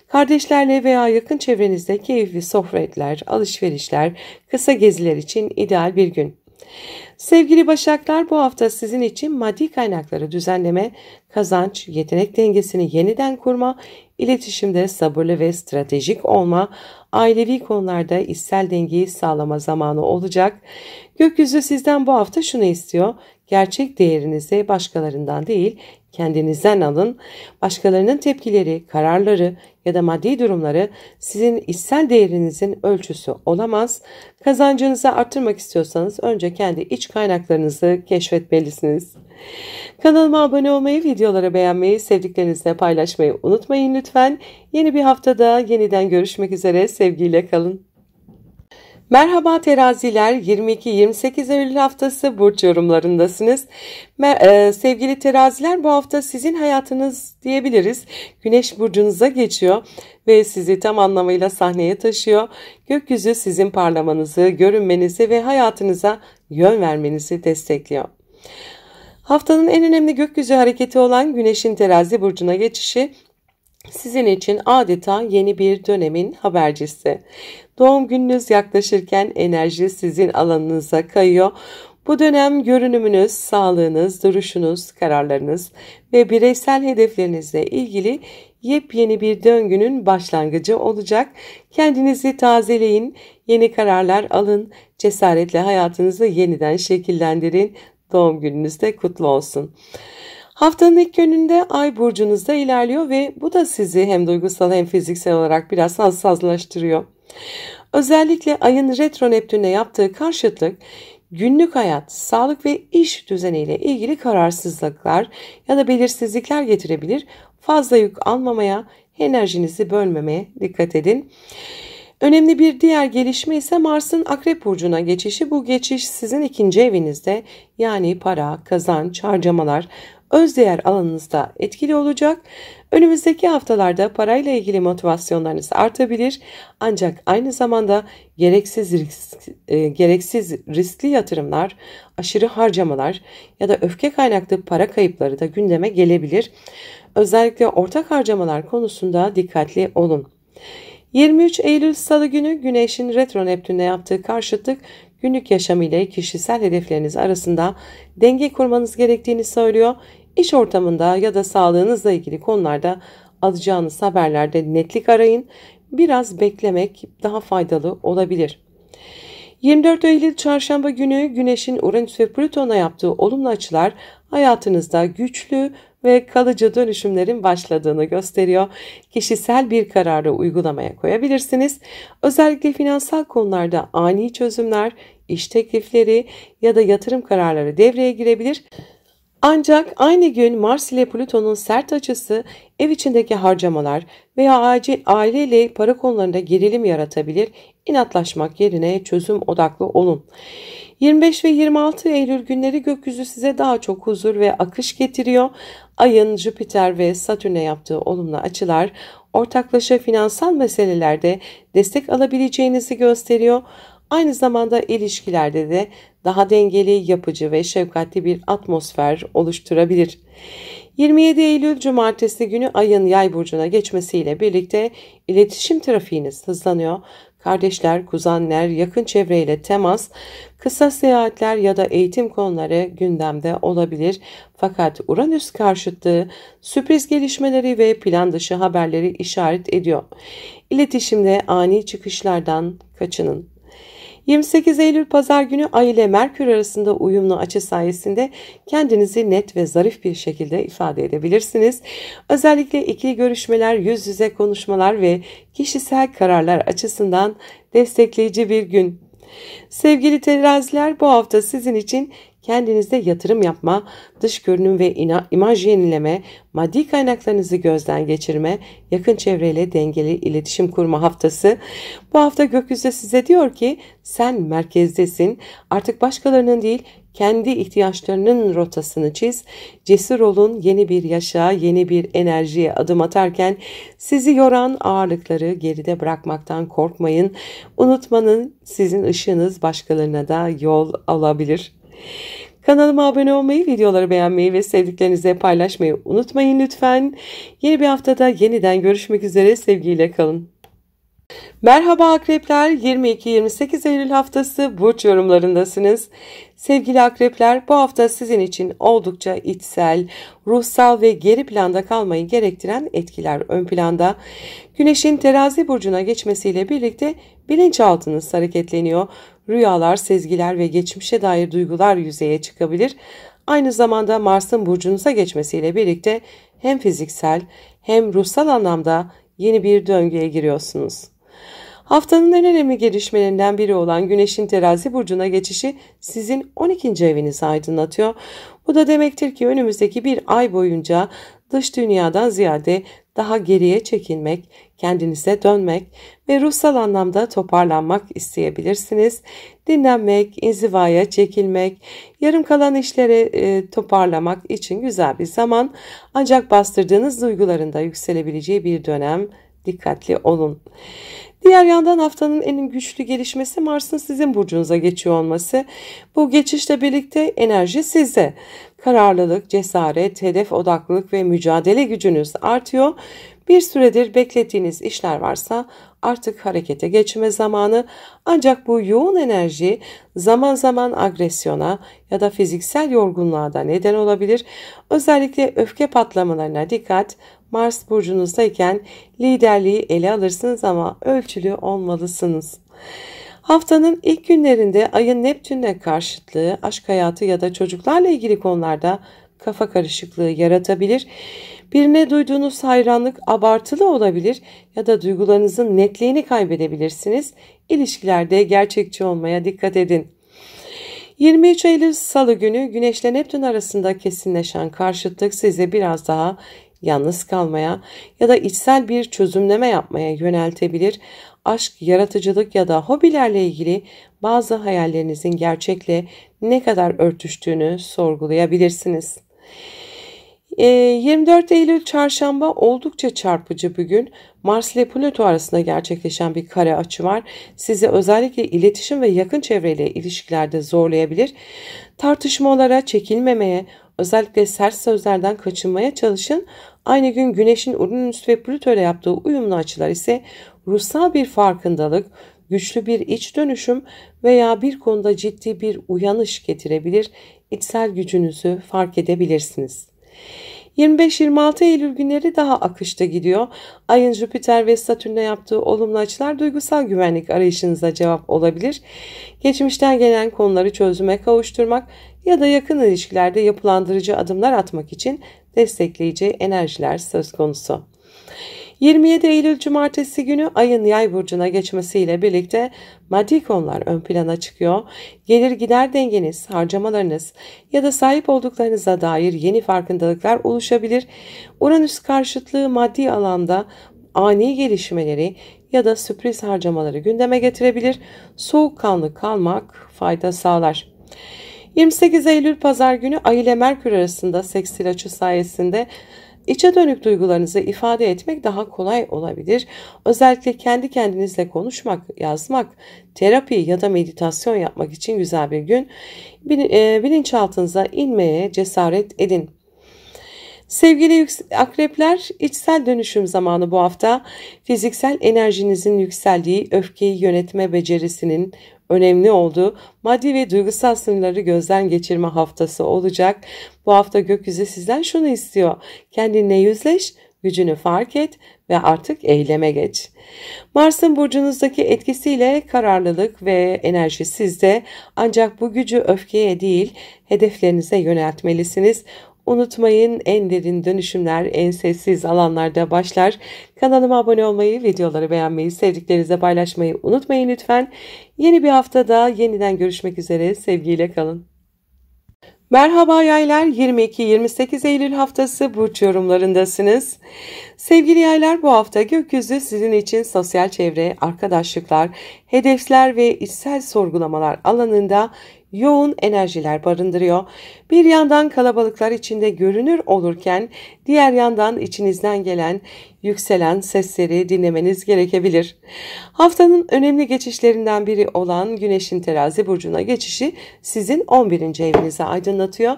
Kardeşlerle veya yakın çevrenizde keyifli sohbetler, alışverişler, kısa geziler için ideal bir gün. Sevgili Başaklar, bu hafta sizin için maddi kaynakları düzenleme, kazanç, yetenek dengesini yeniden kurma, iletişimde sabırlı ve stratejik olma, ailevi konularda içsel dengeyi sağlama zamanı olacak. Gökyüzü sizden bu hafta şunu istiyor: gerçek değerinizi başkalarından değil, kendinizden alın. Başkalarının tepkileri, kararları ya da maddi durumları sizin içsel değerinizin ölçüsü olamaz. Kazancınızı arttırmak istiyorsanız önce kendi iç kaynaklarınızı keşfetmelisiniz. Kanalıma abone olmayı, videoları beğenmeyi, sevdiklerinizle paylaşmayı unutmayın lütfen. Yeni bir haftada yeniden görüşmek üzere. Sevgiyle kalın. Merhaba teraziler, 22-28 Eylül haftası burç yorumlarındasınız. Sevgili teraziler, bu hafta sizin hayatınız diyebiliriz. Güneş burcunuza geçiyor ve sizi tam anlamıyla sahneye taşıyor. Gökyüzü sizin parlamanızı, görünmenizi ve hayatınıza yön vermenizi destekliyor. Haftanın en önemli gökyüzü hareketi olan Güneş'in terazi burcuna geçişi sizin için adeta yeni bir dönemin habercisi. Doğum gününüz yaklaşırken enerji sizin alanınıza kayıyor. Bu dönem görünümünüz, sağlığınız, duruşunuz, kararlarınız ve bireysel hedeflerinizle ilgili yepyeni bir döngünün başlangıcı olacak. Kendinizi tazeleyin, yeni kararlar alın, cesaretle hayatınızı yeniden şekillendirin. Doğum gününüz de kutlu olsun. Haftanın ilk gününde Ay burcunuzda ilerliyor ve bu da sizi hem duygusal hem fiziksel olarak biraz hassaslaştırıyor. Özellikle Ay'ın retro Neptün'le yaptığı karşıtlık günlük hayat, sağlık ve iş düzeniyle ilgili kararsızlıklar ya da belirsizlikler getirebilir. Fazla yük almamaya, enerjinizi bölmemeye dikkat edin. Önemli bir diğer gelişme ise Mars'ın Akrep burcuna geçişi. Bu geçiş sizin ikinci evinizde, yani para, kazanç, harcamalar, özdeğer alanınızda etkili olacak. Önümüzdeki haftalarda parayla ilgili motivasyonlarınız artabilir. Ancak aynı zamanda gereksiz riskli yatırımlar, aşırı harcamalar ya da öfke kaynaklı para kayıpları da gündeme gelebilir. Özellikle ortak harcamalar konusunda dikkatli olun. 23 Eylül Salı günü Güneş'in retro Neptün'le yaptığı karşıtlık günlük yaşam ile kişisel hedefleriniz arasında denge kurmanız gerektiğini söylüyor. İş ortamında ya da sağlığınızla ilgili konularda alacağınız haberlerde netlik arayın. Biraz beklemek daha faydalı olabilir. 24 Eylül Çarşamba günü Güneş'in Uranüs ve Plüton'a yaptığı olumlu açılar hayatınızda güçlü ve kalıcı dönüşümlerin başladığını gösteriyor. Kişisel bir kararı uygulamaya koyabilirsiniz. Özellikle finansal konularda ani çözümler, iş teklifleri ya da yatırım kararları devreye girebilir. Ancak aynı gün Mars ile Plüton'un sert açısı ev içindeki harcamalar veya aile ile para konularında gerilim yaratabilir. İnatlaşmak yerine çözüm odaklı olun. 25 ve 26 Eylül günleri gökyüzü size daha çok huzur ve akış getiriyor. Ayın Jüpiter ve Satürn'e yaptığı olumlu açılar ortaklaşa finansal meselelerde destek alabileceğinizi gösteriyor. Aynı zamanda ilişkilerde de daha dengeli, yapıcı ve şefkatli bir atmosfer oluşturabilir. 27 Eylül Cumartesi günü Ay'ın Yay burcuna geçmesiyle birlikte iletişim trafiğiniz hızlanıyor. Kardeşler, kuzenler, yakın çevreyle temas, kısa seyahatler ya da eğitim konuları gündemde olabilir. Fakat Uranüs karşıtlığı sürpriz gelişmeleri ve plan dışı haberleri işaret ediyor. İletişimde ani çıkışlardan kaçının. 28 Eylül Pazar günü Ay ile Merkür arasında uyumlu açı sayesinde kendinizi net ve zarif bir şekilde ifade edebilirsiniz. Özellikle ikili görüşmeler, yüz yüze konuşmalar ve kişisel kararlar açısından destekleyici bir gün. Sevgili teraziler, bu hafta sizin için kendinizde yatırım yapma, dış görünüm ve imaj yenileme, maddi kaynaklarınızı gözden geçirme, yakın çevreyle dengeli iletişim kurma haftası. Bu hafta gökyüzü size diyor ki sen merkezdesin. Artık başkalarının değil, kendi ihtiyaçlarının rotasını çiz. Cesur olun, yeni bir yaşa, yeni bir enerjiye adım atarken sizi yoran ağırlıkları geride bırakmaktan korkmayın. Unutmanın sizin ışığınız başkalarına da yol alabilir. Kanalıma abone olmayı, videoları beğenmeyi ve sevdiklerinizle paylaşmayı unutmayın lütfen. Yeni bir haftada yeniden görüşmek üzere, sevgiyle kalın. Merhaba akrepler, 22-28 Eylül haftası burç yorumlarındasınız. Sevgili akrepler, bu hafta sizin için oldukça içsel, ruhsal ve geri planda kalmayı gerektiren etkiler ön planda. Güneşin terazi burcuna geçmesiyle birlikte bilinçaltınız hareketleniyor. Rüyalar, sezgiler ve geçmişe dair duygular yüzeye çıkabilir. Aynı zamanda Mars'ın burcunuza geçmesiyle birlikte hem fiziksel hem ruhsal anlamda yeni bir döngüye giriyorsunuz. Haftanın en önemli gelişmelerinden biri olan Güneş'in terazi burcuna geçişi sizin 12. evinizi aydınlatıyor. Bu da demektir ki önümüzdeki bir ay boyunca dış dünyadan ziyade daha geriye çekilmek, kendinize dönmek ve ruhsal anlamda toparlanmak isteyebilirsiniz. Dinlenmek, inzivaya çekilmek, yarım kalan işleri toparlamak için güzel bir zaman, ancak bastırdığınız duyguların da yükselebileceği bir dönem. Dikkatli olun. Diğer yandan haftanın en güçlü gelişmesi Mars'ın sizin burcunuza geçiyor olması. Bu geçişle birlikte enerji sizde. Kararlılık, cesaret, hedef odaklılık ve mücadele gücünüz artıyor. Bir süredir beklettiğiniz işler varsa artık harekete geçme zamanı. Ancak bu yoğun enerji zaman zaman agresyona ya da fiziksel yorgunluğa da neden olabilir. Özellikle öfke patlamalarına dikkat. Mars burcunuzdayken liderliği ele alırsınız ama ölçülü olmalısınız. Haftanın ilk günlerinde ayın Neptün'le karşıtlığı aşk hayatı ya da çocuklarla ilgili konularda kafa karışıklığı yaratabilir. Birine duyduğunuz hayranlık abartılı olabilir ya da duygularınızın netliğini kaybedebilirsiniz. İlişkilerde gerçekçi olmaya dikkat edin. 23 Eylül Salı günü Güneş ile Neptün arasında kesinleşen karşıtlık sizi biraz daha yalnız kalmaya ya da içsel bir çözümleme yapmaya yöneltebilir. Aşk, yaratıcılık ya da hobilerle ilgili bazı hayallerinizin gerçekle ne kadar örtüştüğünü sorgulayabilirsiniz. 24 Eylül Çarşamba oldukça çarpıcı bir gün. Mars ile Plüto arasında gerçekleşen bir kare açı var. Sizi özellikle iletişim ve yakın çevreyle ilişkilerde zorlayabilir. Tartışmalara çekilmemeye, özellikle sert sözlerden kaçınmaya çalışın. Aynı gün Güneş'in Uranüs ve Plüto ile yaptığı uyumlu açılar ise ruhsal bir farkındalık, güçlü bir iç dönüşüm veya bir konuda ciddi bir uyanış getirebilir. İçsel gücünüzü fark edebilirsiniz. 25-26 Eylül günleri daha akışta gidiyor. Ayın Jüpiter ve Satürn'e yaptığı olumlu açılar duygusal güvenlik arayışınıza cevap olabilir. Geçmişten gelen konuları çözüme kavuşturmak ya da yakın ilişkilerde yapılandırıcı adımlar atmak için destekleyici enerjiler söz konusu. 27 Eylül Cumartesi günü ayın Yay burcuna geçmesiyle birlikte maddi konular ön plana çıkıyor. Gelir gider dengeniz, harcamalarınız ya da sahip olduklarınıza dair yeni farkındalıklar oluşabilir. Uranüs karşıtlığı maddi alanda ani gelişmeleri ya da sürpriz harcamaları gündeme getirebilir. Soğukkanlı kalmak fayda sağlar. 28 Eylül Pazar günü Ay ile Merkür arasında sekstil açı sayesinde İçe dönük duygularınızı ifade etmek daha kolay olabilir. Özellikle kendi kendinizle konuşmak, yazmak, terapi ya da meditasyon yapmak için güzel bir gün. Bilinçaltınıza inmeye cesaret edin. Sevgili akrepler, içsel dönüşüm zamanı bu hafta. Fiziksel enerjinizin yükseldiği, öfkeyi yönetme becerisinin önemli olduğu, maddi ve duygusal sınırları gözden geçirme haftası olacak. Bu hafta gökyüzü sizden şunu istiyor: kendinle yüzleş, gücünü fark et ve artık eyleme geç. Mars'ın burcunuzdaki etkisiyle kararlılık ve enerji sizde, ancak bu gücü öfkeye değil hedeflerinize yöneltmelisiniz. Unutmayın, en derin dönüşümler en sessiz alanlarda başlar. Kanalıma abone olmayı, videoları beğenmeyi, sevdiklerinizle paylaşmayı unutmayın lütfen. Yeni bir haftada yeniden görüşmek üzere. Sevgiyle kalın. Merhaba yaylar, 22-28 Eylül haftası burç yorumlarındasınız. Sevgili yaylar, bu hafta gökyüzü sizin için sosyal çevre, arkadaşlıklar, hedefler ve içsel sorgulamalar alanında yoğun enerjiler barındırıyor. Bir yandan kalabalıklar içinde görünür olurken diğer yandan içinizden gelen yükselen sesleri dinlemeniz gerekebilir. Haftanın önemli geçişlerinden biri olan Güneş'in terazi burcuna geçişi sizin 11. evinizi aydınlatıyor.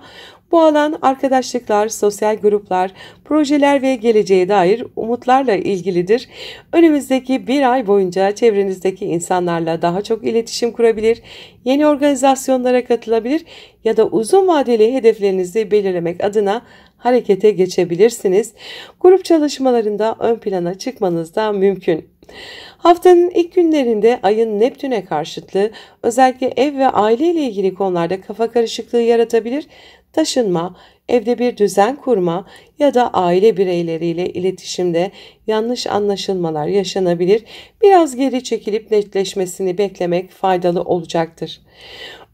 Bu alan arkadaşlıklar, sosyal gruplar, projeler ve geleceğe dair umutlarla ilgilidir. Önümüzdeki bir ay boyunca çevrenizdeki insanlarla daha çok iletişim kurabilir, yeni organizasyonlara katılabilir ya da uzun vadeli hedeflerinizi belirlemek adına harekete geçebilirsiniz. Grup çalışmalarında ön plana çıkmanız da mümkün. Haftanın ilk günlerinde ayın Neptün'e karşıtlığı özellikle ev ve aile ile ilgili konularda kafa karışıklığı yaratabilir. Taşınma, evde bir düzen kurma ya da aile bireyleriyle iletişimde yanlış anlaşılmalar yaşanabilir. Biraz geri çekilip netleşmesini beklemek faydalı olacaktır.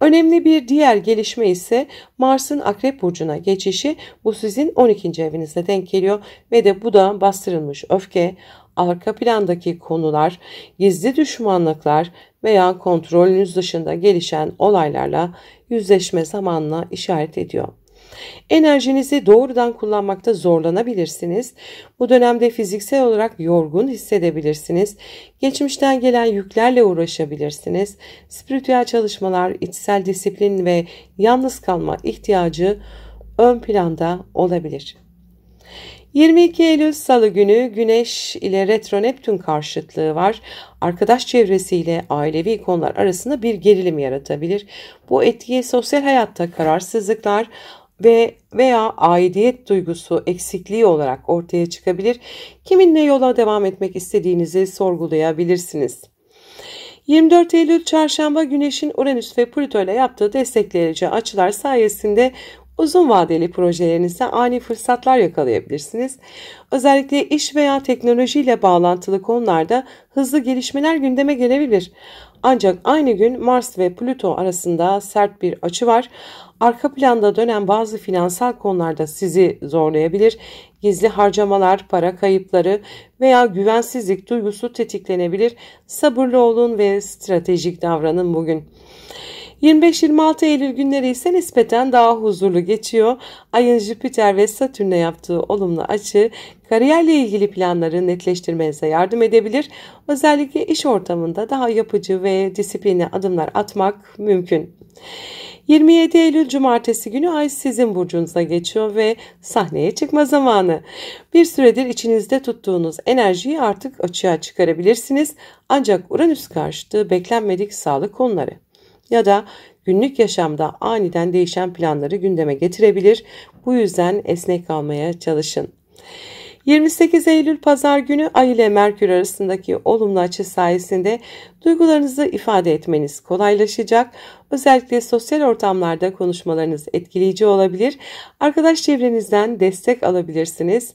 Önemli bir diğer gelişme ise Mars'ın Akrep Burcu'na geçişi. Bu sizin 12. evinizde denk geliyor ve de bu da bastırılmış öfke, arka plandaki konular, gizli düşmanlıklar veya kontrolünüz dışında gelişen olaylarla yüzleşme zamanına işaret ediyor. Enerjinizi doğrudan kullanmakta zorlanabilirsiniz. Bu dönemde fiziksel olarak yorgun hissedebilirsiniz. Geçmişten gelen yüklerle uğraşabilirsiniz. Spiritüel çalışmalar, içsel disiplin ve yalnız kalma ihtiyacı ön planda olabilir. 22 Eylül Salı günü Güneş ile Retro Neptün karşıtlığı var. Arkadaş çevresiyle ailevi konular arasında bir gerilim yaratabilir. Bu etkiye sosyal hayatta kararsızlıklar veya aidiyet duygusu eksikliği olarak ortaya çıkabilir. Kiminle yola devam etmek istediğinizi sorgulayabilirsiniz. 24 Eylül Çarşamba Güneş'in Uranüs ve Plüto ile yaptığı destekleyici açılar sayesinde uzun vadeli projelerinizde ani fırsatlar yakalayabilirsiniz. Özellikle iş veya teknolojiyle bağlantılı konularda hızlı gelişmeler gündeme gelebilir. Ancak aynı gün Mars ve Plüto arasında sert bir açı var. Arka planda dönen bazı finansal konularda sizi zorlayabilir. Gizli harcamalar, para kayıpları veya güvensizlik duygusu tetiklenebilir. Sabırlı olun ve stratejik davranın bugün. 25-26 Eylül günleri ise nispeten daha huzurlu geçiyor. Ayın Jüpiter ve Satürn'e yaptığı olumlu açı kariyerle ilgili planları netleştirmenize yardım edebilir. Özellikle iş ortamında daha yapıcı ve disiplinli adımlar atmak mümkün. 27 Eylül Cumartesi günü Ay sizin burcunuza geçiyor ve sahneye çıkma zamanı. Bir süredir içinizde tuttuğunuz enerjiyi artık açığa çıkarabilirsiniz. Ancak Uranüs karşıtı beklenmedik sağlık konuları ya da günlük yaşamda aniden değişen planları gündeme getirebilir. Bu yüzden esnek kalmaya çalışın. 28 Eylül Pazar günü Ay ile Merkür arasındaki olumlu açı sayesinde duygularınızı ifade etmeniz kolaylaşacak. Özellikle sosyal ortamlarda konuşmalarınız etkileyici olabilir. Arkadaş çevrenizden destek alabilirsiniz.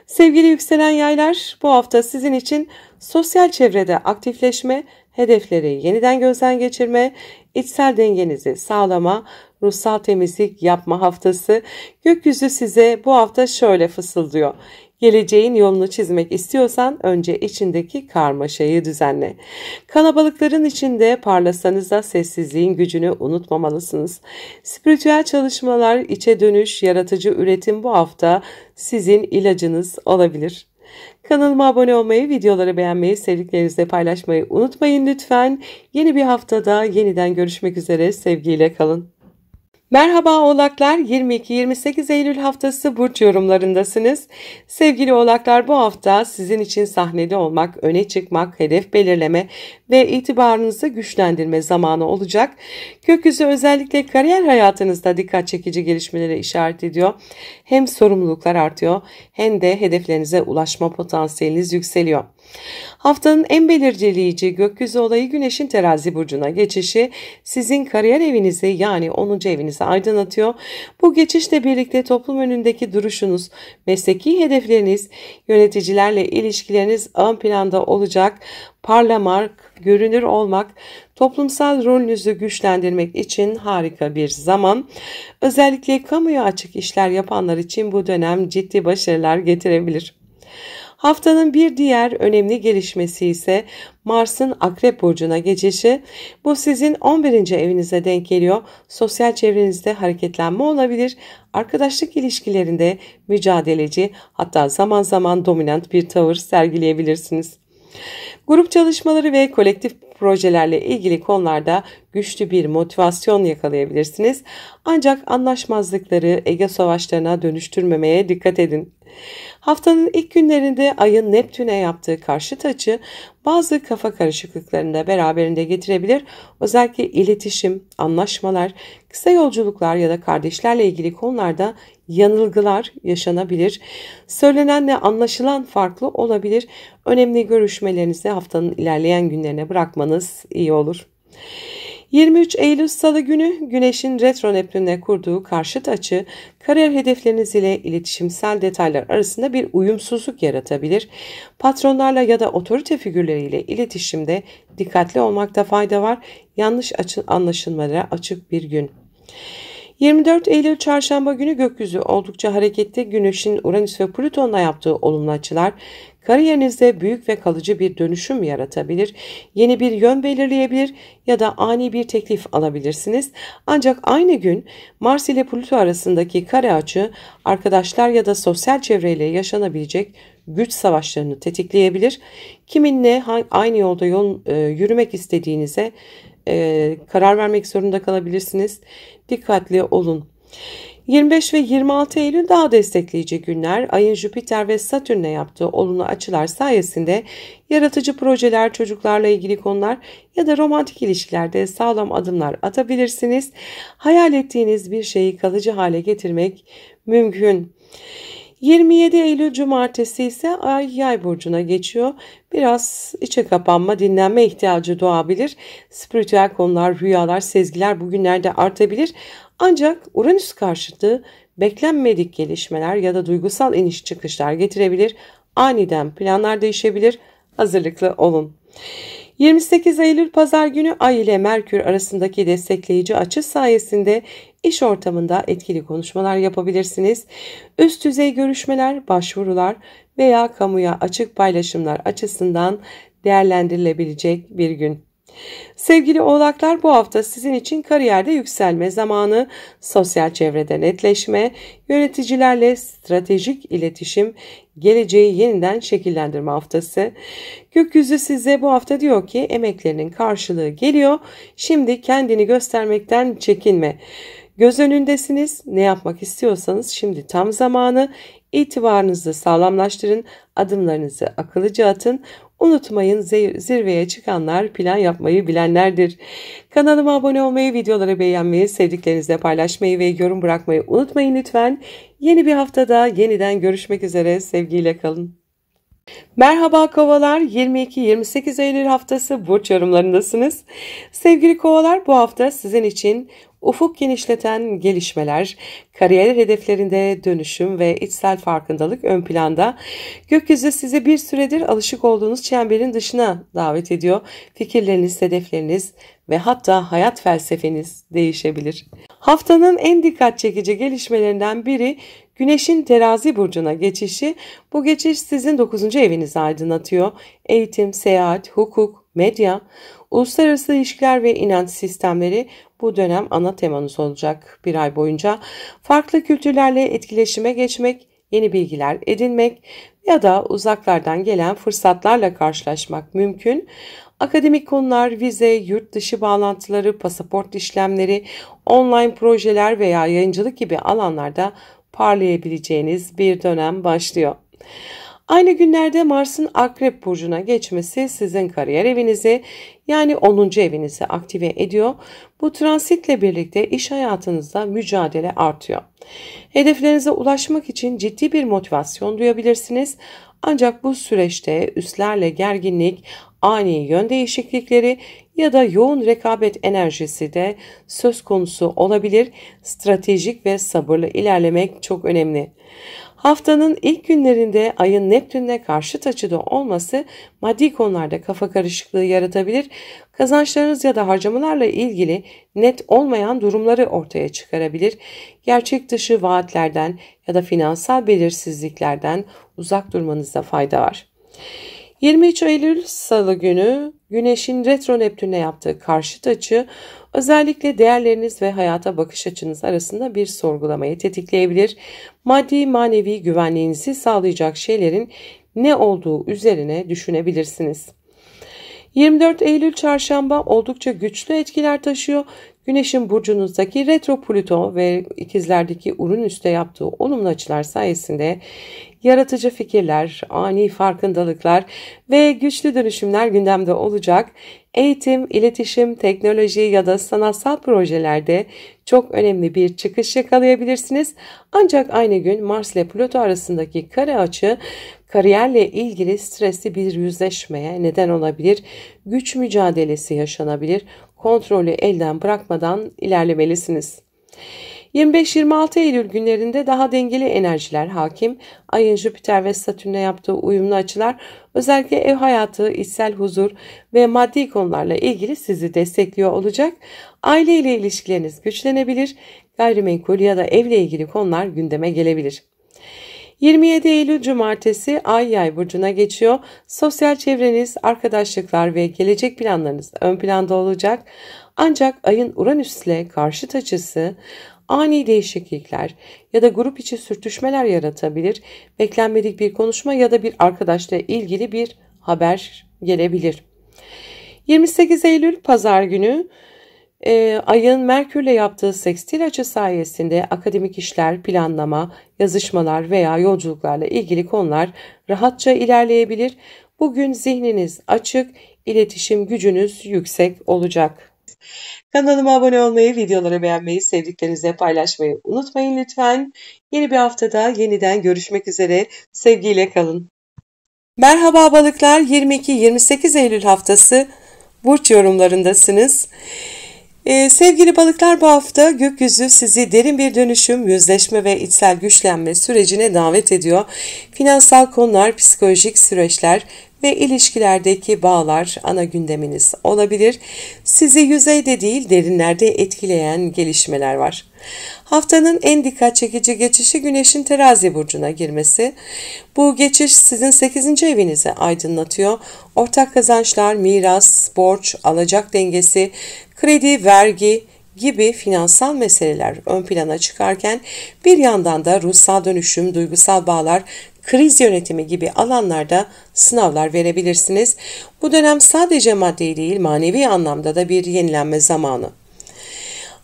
Sevgili yükselen yaylar, bu hafta sizin için sosyal çevrede aktifleşme, hedefleri yeniden gözden geçirme, içsel dengenizi sağlama, ruhsal temizlik yapma haftası. Gökyüzü size bu hafta şöyle fısıldıyor. Geleceğin yolunu çizmek istiyorsan önce içindeki karmaşayı düzenle. Kalabalıkların içinde parlasanız da sessizliğin gücünü unutmamalısınız. Spiritüel çalışmalar, içe dönüş, yaratıcı üretim bu hafta sizin ilacınız olabilir. Kanalıma abone olmayı, videoları beğenmeyi, sevdiklerinizle paylaşmayı unutmayın lütfen. Yeni bir haftada yeniden görüşmek üzere, sevgiyle kalın. Merhaba Oğlaklar, 22-28 Eylül haftası burç yorumlarındasınız. Sevgili Oğlaklar, bu hafta sizin için sahnede olmak, öne çıkmak, hedef belirleme ve itibarınızı güçlendirme zamanı olacak. Gökyüzü özellikle kariyer hayatınızda dikkat çekici gelişmelere işaret ediyor. Hem sorumluluklar artıyor hem de hedeflerinize ulaşma potansiyeliniz yükseliyor. Haftanın en belirleyici gökyüzü olayı Güneş'in Terazi burcuna geçişi sizin kariyer evinizi yani 10. evinizi aydınlatıyor. Bu geçişle birlikte toplum önündeki duruşunuz, mesleki hedefleriniz, yöneticilerle ilişkileriniz ön planda olacak. Parlamak, görünür olmak, toplumsal rolünüzü güçlendirmek için harika bir zaman. Özellikle kamuya açık işler yapanlar için bu dönem ciddi başarılar getirebilir. Haftanın bir diğer önemli gelişmesi ise Mars'ın Akrep Burcu'na geçişi. Bu sizin 11. evinize denk geliyor. Sosyal çevrenizde hareketlenme olabilir. Arkadaşlık ilişkilerinde mücadeleci, hatta zaman zaman dominant bir tavır sergileyebilirsiniz. Grup çalışmaları ve kolektif projelerle ilgili konularda güçlü bir motivasyon yakalayabilirsiniz. Ancak anlaşmazlıkları ego savaşlarına dönüştürmemeye dikkat edin. Haftanın ilk günlerinde ayın Neptün'e yaptığı karşıt açı bazı kafa karışıklıklarını da beraberinde getirebilir. Özellikle iletişim, anlaşmalar, kısa yolculuklar ya da kardeşlerle ilgili konularda yanılgılar yaşanabilir. Söylenenle anlaşılan farklı olabilir. Önemli görüşmelerinizi haftanın ilerleyen günlerine bırakmanız iyi olur. 23 Eylül Salı günü Güneş'in retro Neptün'le kurduğu karşıt açı kariyer hedefleriniz ile iletişimsel detaylar arasında bir uyumsuzluk yaratabilir. Patronlarla ya da otorite figürleriyle iletişimde dikkatli olmakta fayda var. Yanlış anlaşılmalara açık bir gün. 24 Eylül Çarşamba günü gökyüzü oldukça hareketli. Güneş'in Uranüs ve Plüton'la yaptığı olumlu açılar kariyerinizde büyük ve kalıcı bir dönüşüm yaratabilir. Yeni bir yön belirleyebilir ya da ani bir teklif alabilirsiniz. Ancak aynı gün Mars ile Plüto arasındaki kare açı arkadaşlar ya da sosyal çevreyle yaşanabilecek güç savaşlarını tetikleyebilir. Kiminle aynı yolda yürümek istediğinize karar vermek zorunda kalabilirsiniz. Dikkatli olun. 25 ve 26 Eylül daha destekleyici günler. Ayın Jüpiter ve Satürn'le yaptığı olumlu açılar sayesinde yaratıcı projeler, çocuklarla ilgili konular ya da romantik ilişkilerde sağlam adımlar atabilirsiniz. Hayal ettiğiniz bir şeyi kalıcı hale getirmek mümkün. 27 Eylül Cumartesi ise Ay Yay burcuna geçiyor. Biraz içe kapanma, dinlenme ihtiyacı doğabilir. Spiritüel konular, rüyalar, sezgiler bugünlerde artabilir. Ancak Uranüs karşıtı beklenmedik gelişmeler ya da duygusal iniş çıkışlar getirebilir. Aniden planlar değişebilir. Hazırlıklı olun. 28 Eylül Pazar günü Ay ile Merkür arasındaki destekleyici açı sayesinde iş ortamında etkili konuşmalar yapabilirsiniz. Üst düzey görüşmeler, başvurular veya kamuya açık paylaşımlar açısından değerlendirilebilecek bir gün. Sevgili oğlaklar, bu hafta sizin için kariyerde yükselme zamanı, sosyal çevrede netleşme, yöneticilerle stratejik iletişim, geleceği yeniden şekillendirme haftası. Gökyüzü size bu hafta diyor ki emeklerinin karşılığı geliyor. Şimdi kendini göstermekten çekinme. Göz önündesiniz. Ne yapmak istiyorsanız şimdi tam zamanı. İtibarınızı sağlamlaştırın. Adımlarınızı akıllıca atın. Unutmayın, zirveye çıkanlar plan yapmayı bilenlerdir. Kanalıma abone olmayı, videoları beğenmeyi, sevdiklerinizle paylaşmayı ve yorum bırakmayı unutmayın lütfen. Yeni bir haftada yeniden görüşmek üzere. Sevgiyle kalın. Merhaba Kovalar, 22-28 Eylül haftası burç yorumlarındasınız. Sevgili Kovalar, bu hafta sizin için ufuk genişleten gelişmeler, kariyer hedeflerinde dönüşüm ve içsel farkındalık ön planda. Gökyüzü sizi bir süredir alışık olduğunuz çemberin dışına davet ediyor. Fikirleriniz, hedefleriniz ve hatta hayat felsefeniz değişebilir. Haftanın en dikkat çekici gelişmelerinden biri Güneş'in Terazi burcuna geçişi. Bu geçiş sizin 9. evinizi aydınlatıyor. Eğitim, seyahat, hukuk, medya, uluslararası ilişkiler ve inanç sistemleri bu dönem ana temanız olacak bir ay boyunca. Farklı kültürlerle etkileşime geçmek, yeni bilgiler edinmek ya da uzaklardan gelen fırsatlarla karşılaşmak mümkün. Akademik konular, vize, yurt dışı bağlantıları, pasaport işlemleri, online projeler veya yayıncılık gibi alanlarda parlayabileceğiniz bir dönem başlıyor. Aynı günlerde Mars'ın Akrep burcuna geçmesi sizin kariyer evinizi yani 10. evinizi aktive ediyor. Bu transitle birlikte iş hayatınızda mücadele artıyor. Hedeflerinize ulaşmak için ciddi bir motivasyon duyabilirsiniz. Ancak bu süreçte üstlerle gerginlik, ani yön değişiklikleri ya da yoğun rekabet enerjisi de söz konusu olabilir. Stratejik ve sabırlı ilerlemek çok önemli. Haftanın ilk günlerinde ayın Neptün'le karşıt açıda olması maddi konularda kafa karışıklığı yaratabilir. Kazançlarınız ya da harcamalarla ilgili net olmayan durumları ortaya çıkarabilir. Gerçek dışı vaatlerden ya da finansal belirsizliklerden uzak durmanızda fayda var. 23 Eylül Salı günü Güneş'in retro Neptün'e yaptığı karşıt açı özellikle değerleriniz ve hayata bakış açınız arasında bir sorgulamayı tetikleyebilir. Maddi manevi güvenliğinizi sağlayacak şeylerin ne olduğu üzerine düşünebilirsiniz. 24 Eylül Çarşamba oldukça güçlü etkiler taşıyor. Güneşin burcunuzdaki retro Plüto ve ikizlerdeki Uranüs'te yaptığı olumlu açılar sayesinde yaratıcı fikirler, ani farkındalıklar ve güçlü dönüşümler gündemde olacak. Eğitim, iletişim, teknoloji ya da sanatsal projelerde çok önemli bir çıkış yakalayabilirsiniz. Ancak aynı gün Mars ile Plüto arasındaki kare açı kariyerle ilgili stresli bir yüzleşmeye neden olabilir. Güç mücadelesi yaşanabilir. Kontrolü elden bırakmadan ilerlemelisiniz. 25-26 Eylül günlerinde daha dengeli enerjiler hakim. Ayın Jüpiter ve Satürn'e yaptığı uyumlu açılar özellikle ev hayatı, içsel huzur ve maddi konularla ilgili sizi destekliyor olacak. Aile ile ilişkileriniz güçlenebilir. Gayrimenkul ya da evle ilgili konular gündeme gelebilir. 27 Eylül Cumartesi Ay Yay burcuna geçiyor. Sosyal çevreniz, arkadaşlıklar ve gelecek planlarınız ön planda olacak. Ancak Ay'ın Uranüs'le karşıt açısı ani değişiklikler ya da grup içi sürtüşmeler yaratabilir. Beklenmedik bir konuşma ya da bir arkadaşla ilgili bir haber gelebilir. 28 Eylül Pazar günü Ay'ın Merkür'le yaptığı sekstil açı sayesinde akademik işler, planlama, yazışmalar veya yolculuklarla ilgili konular rahatça ilerleyebilir. Bugün zihniniz açık, iletişim gücünüz yüksek olacak. Kanalıma abone olmayı, videoları beğenmeyi, sevdiklerinizle paylaşmayı unutmayın lütfen. Yeni bir haftada yeniden görüşmek üzere. Sevgiyle kalın. Merhaba balıklar, 22-28 Eylül haftası burç yorumlarındasınız. Sevgili balıklar, bu hafta gökyüzü sizi derin bir dönüşüm, yüzleşme ve içsel güçlenme sürecine davet ediyor. Finansal konular, psikolojik süreçler ve ilişkilerdeki bağlar ana gündeminiz olabilir. Sizi yüzeyde değil derinlerde etkileyen gelişmeler var. Haftanın en dikkat çekici geçişi Güneş'in Terazi burcuna girmesi. Bu geçiş sizin 8. evinizi aydınlatıyor. Ortak kazançlar, miras, borç, alacak dengesi, kredi, vergi gibi finansal meseleler ön plana çıkarken bir yandan da ruhsal dönüşüm, duygusal bağlar, kriz yönetimi gibi alanlarda sınavlar verebilirsiniz. Bu dönem sadece maddi değil, manevi anlamda da bir yenilenme zamanı.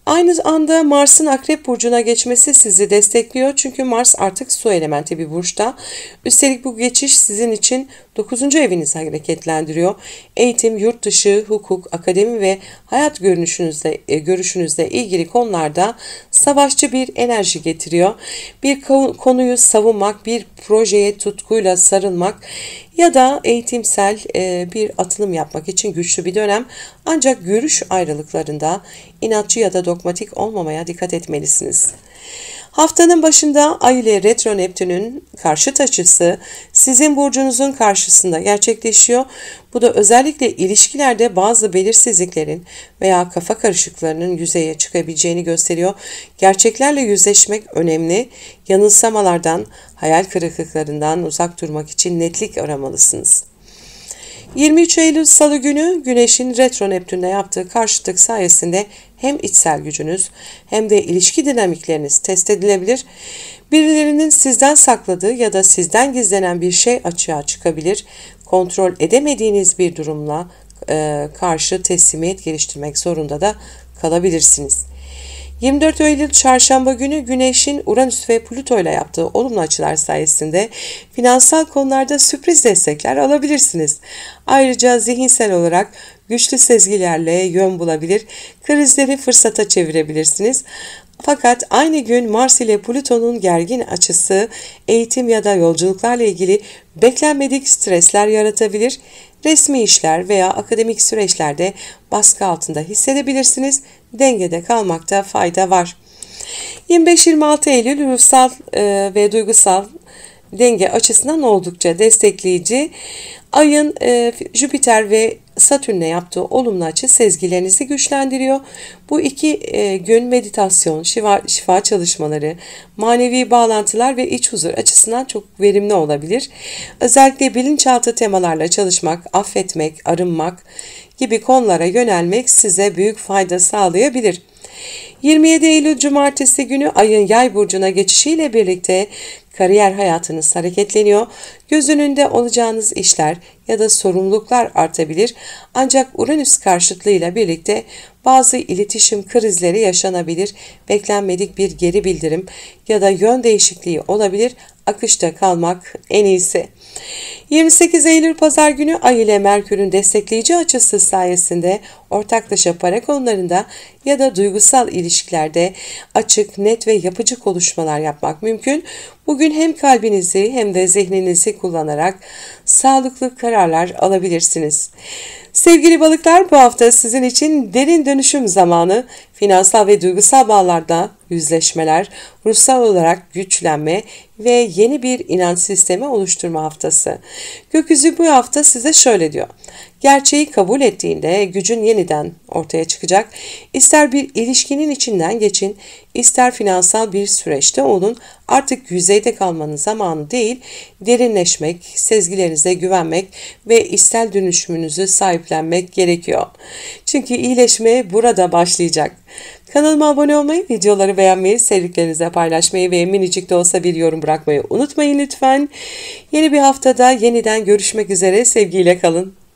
Aynı anda Mars'ın Akrep burcuna geçmesi sizi destekliyor. Çünkü Mars artık su elementi bir burçta. Üstelik bu geçiş sizin için 9. evinizi hareketlendiriyor. Eğitim, yurt dışı, hukuk, akademi ve hayat görüşünüzle ilgili konularda savaşçı bir enerji getiriyor. Bir konuyu savunmak, bir projeye tutkuyla sarılmak ya da eğitimsel bir atılım yapmak için güçlü bir dönem. Ancak görüş ayrılıklarında inatçı ya da dogmatik olmamaya dikkat etmelisiniz. Haftanın başında Ay ile Retro Neptün'ün karşıt açısı sizin burcunuzun karşısında gerçekleşiyor. Bu da özellikle ilişkilerde bazı belirsizliklerin veya kafa karışıklarının yüzeye çıkabileceğini gösteriyor. Gerçeklerle yüzleşmek önemli. Yanılsamalardan, hayal kırıklıklarından uzak durmak için netlik aramalısınız. 23 Eylül Salı günü Güneş'in Retro Neptün'le yaptığı karşıtlık sayesinde hem içsel gücünüz hem de ilişki dinamikleriniz test edilebilir. Birilerinin sizden sakladığı ya da sizden gizlenen bir şey açığa çıkabilir. Kontrol edemediğiniz bir durumla karşı teslimiyet geliştirmek zorunda da kalabilirsiniz. 24 Eylül Çarşamba günü Güneş'in Uranüs ve Plüto ile yaptığı olumlu açılar sayesinde finansal konularda sürpriz destekler alabilirsiniz. Ayrıca zihinsel olarak güçlü sezgilerle yön bulabilir, krizleri fırsata çevirebilirsiniz. Fakat aynı gün Mars ile Plüton'un gergin açısı eğitim ya da yolculuklarla ilgili beklenmedik stresler yaratabilir. Resmi işler veya akademik süreçlerde baskı altında hissedebilirsiniz. Dengede kalmakta fayda var. 25-26 Eylül ruhsal ve duygusal denge açısından oldukça destekleyici. Ayın Jüpiter ve Satürn'le yaptığı olumlu açı sezgilerinizi güçlendiriyor. Bu iki gün meditasyon, şifa çalışmaları, manevi bağlantılar ve iç huzur açısından çok verimli olabilir. Özellikle bilinçaltı temalarla çalışmak, affetmek, arınmak gibi konulara yönelmek size büyük fayda sağlayabilir. 27 Eylül Cumartesi günü ayın Yay burcuna geçişiyle birlikte kariyer hayatınız hareketleniyor. Göz önünde olacağınız işler ya da sorumluluklar artabilir. Ancak Uranüs karşıtlığıyla birlikte bazı iletişim krizleri yaşanabilir. Beklenmedik bir geri bildirim ya da yön değişikliği olabilir. Akışta kalmak en iyisi. 28 Eylül Pazar günü Ay ile Merkür'ün destekleyici açısı sayesinde ortaklaşa para konularında ya da duygusal ilişkilerde açık, net ve yapıcı konuşmalar yapmak mümkün. Bugün hem kalbinizi hem de zihninizi kullanarak sağlıklı kararlar alabilirsiniz. Sevgili balıklar, bu hafta sizin için derin dönüşüm zamanı, finansal ve duygusal bağlarda yüzleşmeler, ruhsal olarak güçlenme ve yeni bir inanç sistemi oluşturma haftası. Gökyüzü bu hafta size şöyle diyor. Gerçeği kabul ettiğinde gücün yeniden ortaya çıkacak. İster bir ilişkinin içinden geçin, ister finansal bir süreçte olun, artık yüzeyde kalmanın zamanı değil, derinleşmek, sezgilerinize güvenmek ve içsel dönüşümünüzü sahiplenmek gerekiyor. Çünkü iyileşme burada başlayacak. Kanalıma abone olmayı, videoları beğenmeyi, sevdiklerinizle paylaşmayı ve minicik de olsa bir yorum bırakmayı unutmayın lütfen. Yeni bir haftada yeniden görüşmek üzere, sevgiyle kalın.